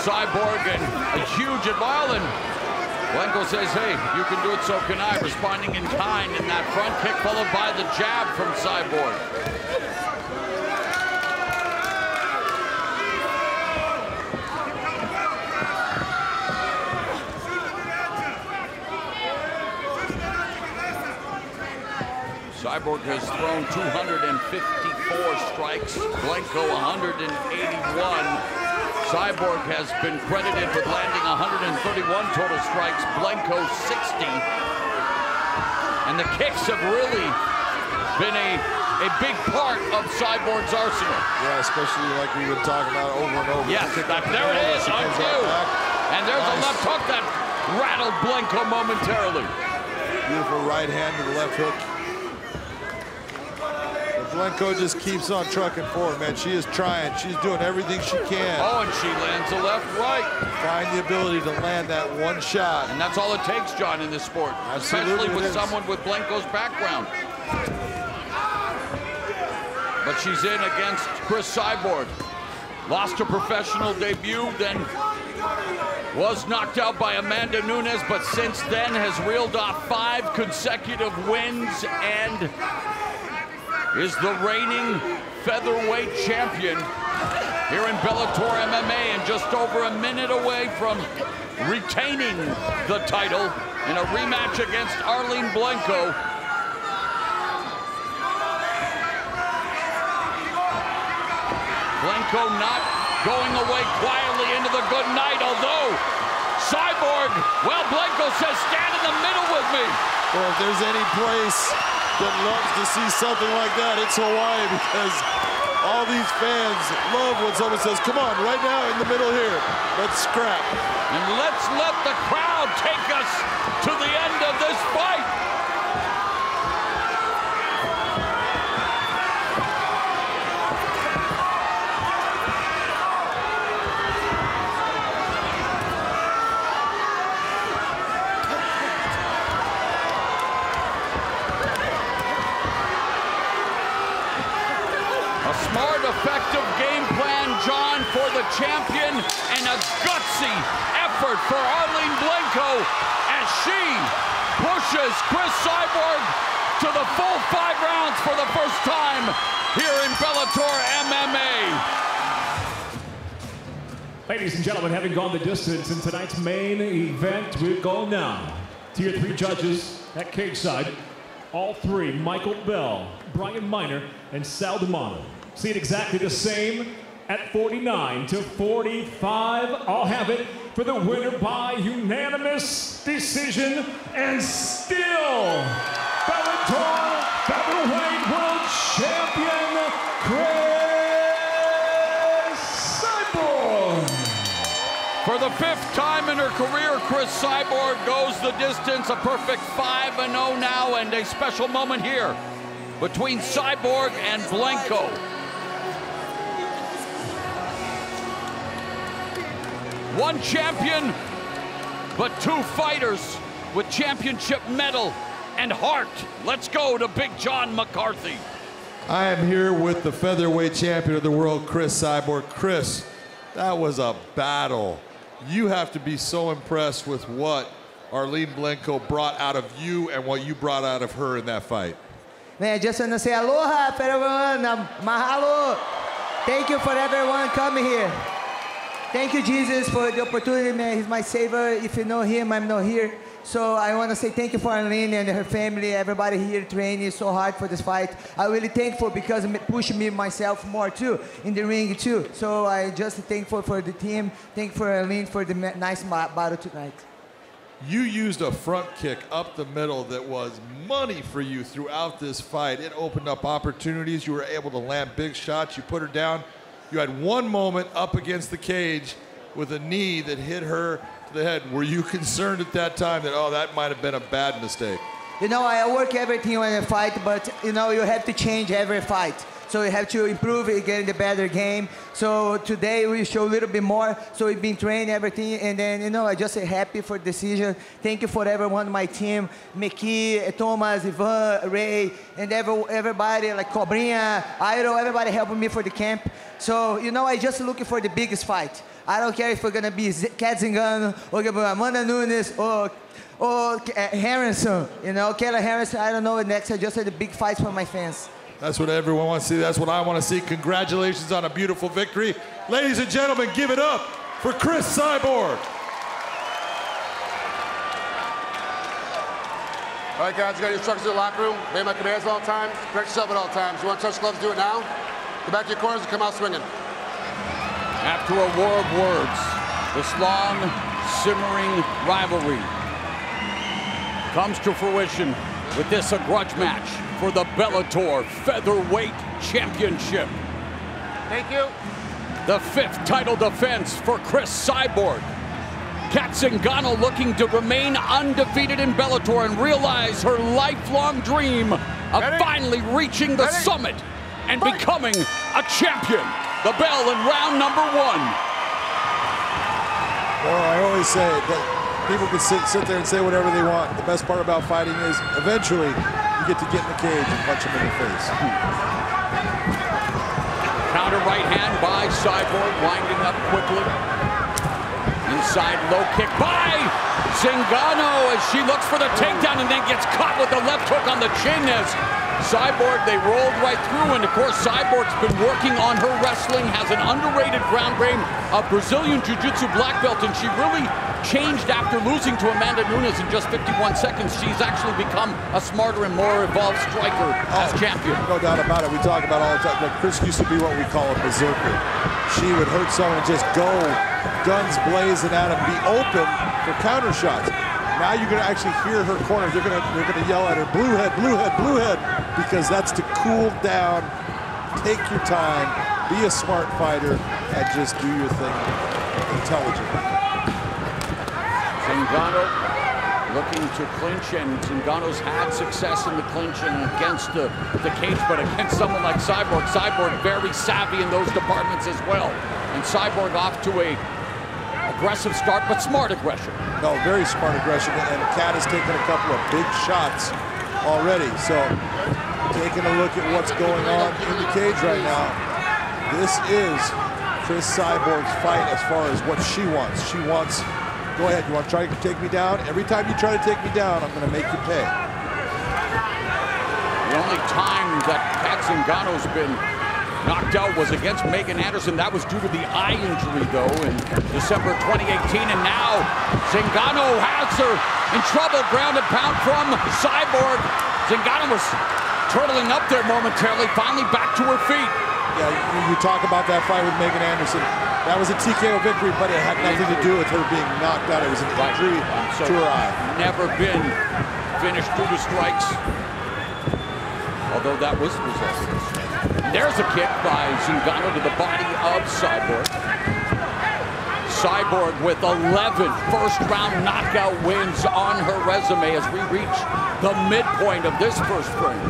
Speaker 11: Cyborg and a huge advantage. Blencowe says, hey, you can do it, so can I. Responding in kind in that front kick, followed by the jab from Cyborg. Cyborg has thrown 254 strikes, Blencowe 181. Cyborg has been credited with landing 131 total strikes, Blencowe 60. And the kicks have really been a big part of Cyborg's arsenal.
Speaker 9: Yeah, especially like we've been talking about over and over.
Speaker 11: Yes, there it is, on cue. And there's a left hook that rattled Blencowe momentarily.
Speaker 9: Beautiful right hand to the left hook. But Blencowe just keeps on trucking forward, man. She is trying. She's doing everything she can.
Speaker 11: Oh, and she lands a left right.
Speaker 9: Find the ability to land that one shot.
Speaker 11: And that's all it takes, John, in this sport.
Speaker 9: Absolutely,
Speaker 11: especially with someone with Blencowe's background. But she's in against Cris Cyborg. Lost her professional debut, then was knocked out by Amanda Nunes, but since then has reeled off 5 consecutive wins and is the reigning featherweight champion here in Bellator MMA, and just over a minute away from retaining the title in a rematch against Arlene Blencowe. Blencowe not going away quietly into the good night, although Cyborg, well, Blencowe says, stand in the middle with me.
Speaker 9: Well, if there's any place that loves to see something like that, it's Hawaii, because all these fans love when someone says, come on, right now in the middle here, let's scrap.
Speaker 11: And let's let the crowd take us to the end of this fight. Smart, effective game plan, John, for the champion, and a gutsy effort for Arlene Blencowe as she pushes Cris Cyborg to the full 5 rounds for the first time here in Bellator MMA.
Speaker 6: Ladies and gentlemen, having gone the distance in tonight's main event, we go now to your 3 judges at cage side. All 3, Michael Bell, Brian Miner, and Sal D'Amato. See it exactly the same at 49 to 45. I'll have it for the winner by unanimous decision, and still Bellator Featherweight World Champion Cris Cyborg.
Speaker 11: For the 5th time in her career, Cris Cyborg goes the distance, a perfect 5-0 now, and a special moment here between Cyborg and Blencowe. One champion, but 2 fighters with championship medal and heart. Let's go to Big John McCarthy.
Speaker 9: I am here with the featherweight champion of the world, Cris Cyborg. Cris, that was a battle. You have to be so impressed with what Arlene Blencowe brought out of you and what you brought out of her in that fight.
Speaker 5: Man, I just want to say aloha for everyone. Mahalo. Thank you for everyone coming here. Thank you, Jesus, for the opportunity, man. He's my savior. If you know him, I'm not here. So I want to say thank you for Arlene and her family, everybody here training so hard for this fight. I'm really thankful because it pushed me myself more too, in the ring too. So I just thankful for the team. Thank you for Arlene for the nice battle tonight.
Speaker 9: You used a front kick up the middle that was money for you throughout this fight. It opened up opportunities. You were able to land big shots. You put her down. You had one moment up against the cage with a knee that hit her to the head. Were you concerned at that time that, oh, that might have been a bad mistake?
Speaker 5: You know, I work everything on a fight, but, you know, you have to change every fight. So you have to improve it, get in the better game. So today we show a little bit more. So we've been training everything, and then, you know, I just happy for the decision. Thank you for everyone on my team, Mickey, Thomas, Ivan, Ray, and everybody, like Cobrinha, Iro, everybody helping me for the camp. So, you know, I just looking for the biggest fight. I don't care if we're gonna be Cat Zingano, or Amanda Nunes, or Harrison, you know, Kayla Harrison, I don't know, next I just had the big fights for my fans.
Speaker 9: That's what everyone wants to see. That's what I want to see. Congratulations on a beautiful victory. Ladies and gentlemen, give it up for Cris Cyborg.
Speaker 12: All right, guys, you got your instructions in the locker room. Obey my commands at all times. Correct yourself at all times. You want to touch gloves, do it now. Go back to your corners and come out swinging.
Speaker 11: After a war of words, this long, simmering rivalry comes to fruition with this a grudge match for the Bellator Featherweight Championship.
Speaker 12: Thank you.
Speaker 11: The 5th title defense for Cris Cyborg. Cat Zingano looking to remain undefeated in Bellator and realize her lifelong dream of finally reaching the summit and becoming a champion. The bell in round number 1.
Speaker 9: Well, I always say that people can sit there and say whatever they want. The best part about fighting is eventually you get to get in the cage and punch them in the face.
Speaker 11: Counter right hand by Cyborg, winding up quickly. Inside low kick by Zingano as she looks for the takedown and then gets caught with the left hook on the chin as Cyborg, they rolled right through, and of course Cyborg's been working on her wrestling, has an underrated ground game of Brazilian Jiu-Jitsu black belt, and she really changed after losing to Amanda Nunes in just 51 seconds. She's actually become a smarter and more evolved striker as champion.
Speaker 9: No doubt about it. We talk about all the time. Like Cris used to be what we call a berserker. She would hurt someone and just go guns blazing at him, be open for counter shots. Now you're going to actually hear her corners. They're going to yell at her, blue head, blue head, blue head, because that's to cool down, take your time, be a smart fighter, and just do your thing intelligently.
Speaker 11: Zingano looking to clinch, and Zingano's had success in the clinch and against the cage, but against someone like Cyborg, Cyborg very savvy in those departments as well. And Cyborg off to a aggressive start, but smart aggression.
Speaker 9: No, very smart aggression, and Cat has taken a couple of big shots already. So, taking a look at what's going on in the cage right now, this is Cris Cyborg's fight as far as what she wants. She wants, go ahead, you want to try to take me down? Every time you try to take me down, I'm going to make you pay.
Speaker 11: The only time that Cat Zingano's been knocked out was against Megan Anderson. That was due to the eye injury, though, in December 2018. And now Zingano has her in trouble. Ground and pound from Cyborg. Zingano was turtling up there momentarily, finally back to her feet.
Speaker 9: Yeah, you talk about that fight with Megan Anderson. That was a TKO victory, but it had nothing to do with her being knocked out. It was an injury to her eye.
Speaker 11: Never been finished through the strikes, although that was resulted. There's a kick by Zingano to the body of Cyborg. Cyborg with 11 first-round knockout wins on her resume as we reach the midpoint of this first frame.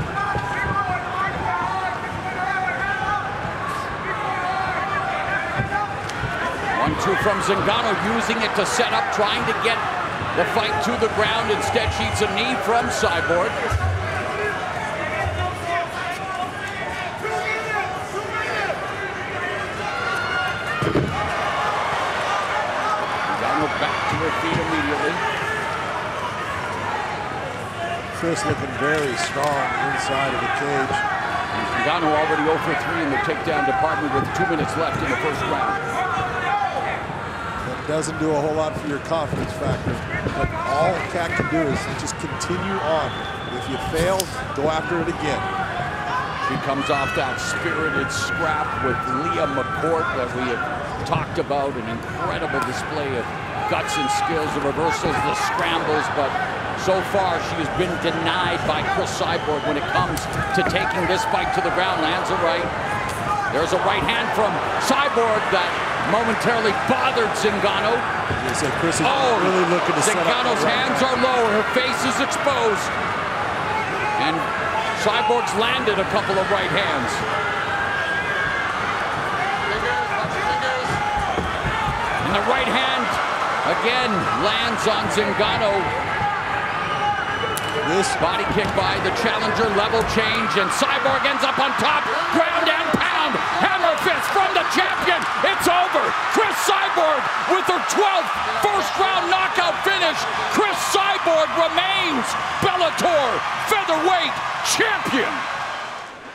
Speaker 11: One-two from Zingano, using it to set up, trying to get the fight to the ground. Instead, she eats a knee from Cyborg. Back to her feet immediately.
Speaker 9: Cris looking very strong inside of the cage.
Speaker 11: Zingano already 0 for 3 in the takedown department with 2 minutes left in the first round.
Speaker 9: That doesn't do a whole lot for your confidence factor, but all Cat can do is just continue on. If you fail, go after it again.
Speaker 11: She comes off that spirited scrap with Leah McCourt that we have talked about, an incredible display of guts and skills, the reversals, the scrambles, but so far she has been denied by Cris Cyborg when it comes to taking this fight to the ground. Lands a right. There's a right hand from Cyborg that momentarily bothered Zingano.
Speaker 9: Cris is really looking to set up.
Speaker 11: Zingano's hands are low, her face is exposed, and Cyborg's landed a couple of right hands. And the right hand again lands on Zingano.
Speaker 9: This
Speaker 11: body kick by the challenger, level change, and Cyborg ends up on top. Ground and pound, hammer fist from the champion. It's over. Cris Cyborg with her 12th first-round knockout finish. Cris Cyborg remains Bellator Featherweight champion.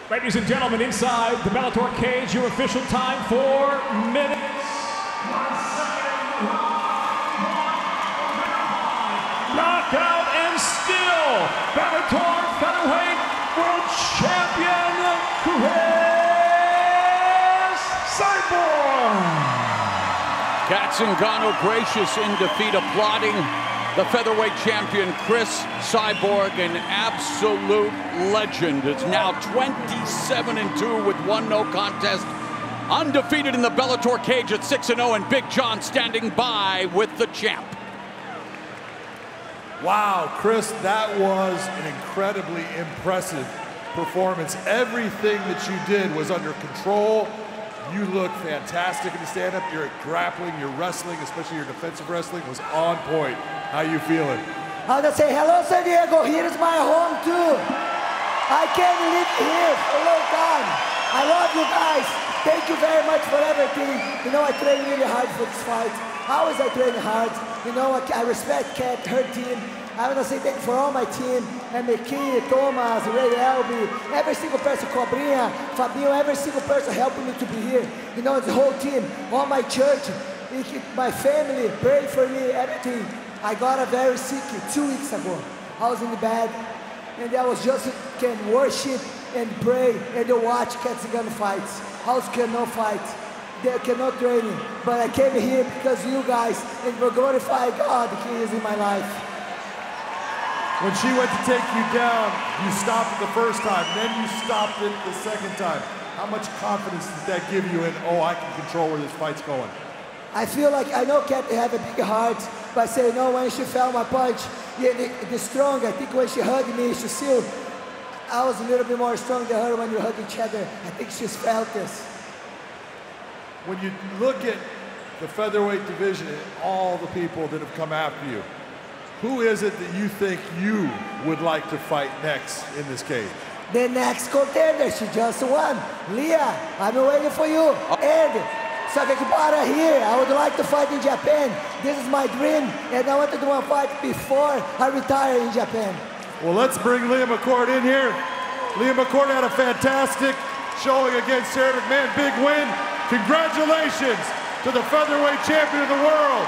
Speaker 6: Ladies and gentlemen, inside the Bellator cage, your official time, 4 minutes. Knockout and still Bellator Featherweight World Champion Cris Cyborg.
Speaker 11: Cat Zingano gracious in defeat, applauding the featherweight champion Cris Cyborg, an absolute legend. It's now 27-2 with 1 no contest. Undefeated in the Bellator cage at 6-0, and Big John standing by with the champ.
Speaker 3: Wow, Cris, that was an incredibly impressive performance. Everything that you did was under control. You look fantastic in the stand-up. Your grappling, your wrestling, especially your defensive wrestling, was on point. How you feeling?
Speaker 5: I want to say hello, San Diego. Here is my home too. I can't live here for a long time. I love you guys. Thank you very much for everything. You know, I trained really hard for this fight. Always I train hard. You know, I respect Cat, her team. I want to say thank you for all my team, McKee, Thomas, Ray Elby, every single person, Cobrinha, Fabio, every single person helping me to be here. You know, the whole team, all my church, my family, pray for me, everything. I got a very sick 2 weeks ago. I was in the bed, and I was just can worship and pray and watch Cat Zingano fights. I was cannot fight. They cannot train me. But I came here because you guys, and we're glorify God, He is in my life.
Speaker 3: When she went to take you down, you stopped it the first time, then you stopped it the second time. How much confidence did that give you in, oh, I can control where this fight's going?
Speaker 5: I feel like, I know Cat have a big heart, but I say, no, when she felt my punch, the strong, I think when she hugged me, she still, I was a little bit more strong than her when we hug each other. I think she's felt this.
Speaker 3: When you look at the featherweight division and all the people that have come after you, who is it that you think you would like to fight next in this cage?
Speaker 5: The next contender, she just won. Leah, I'm waiting for you. And Sakakibara here, I would like to fight in Japan. This is my dream, and I want to do a fight before I retire in Japan.
Speaker 3: Well, let's bring Leah McCourt in here. Leah McCourt had a fantastic showing against Sarah McMahon. Big win. Congratulations to the featherweight champion of the world,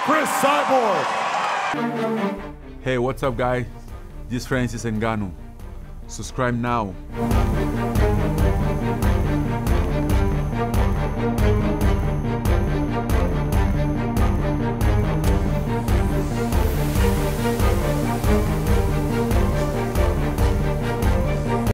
Speaker 3: Cris Cyborg.
Speaker 16: Hey, what's up, guys? This is Cris Zingano. Subscribe now.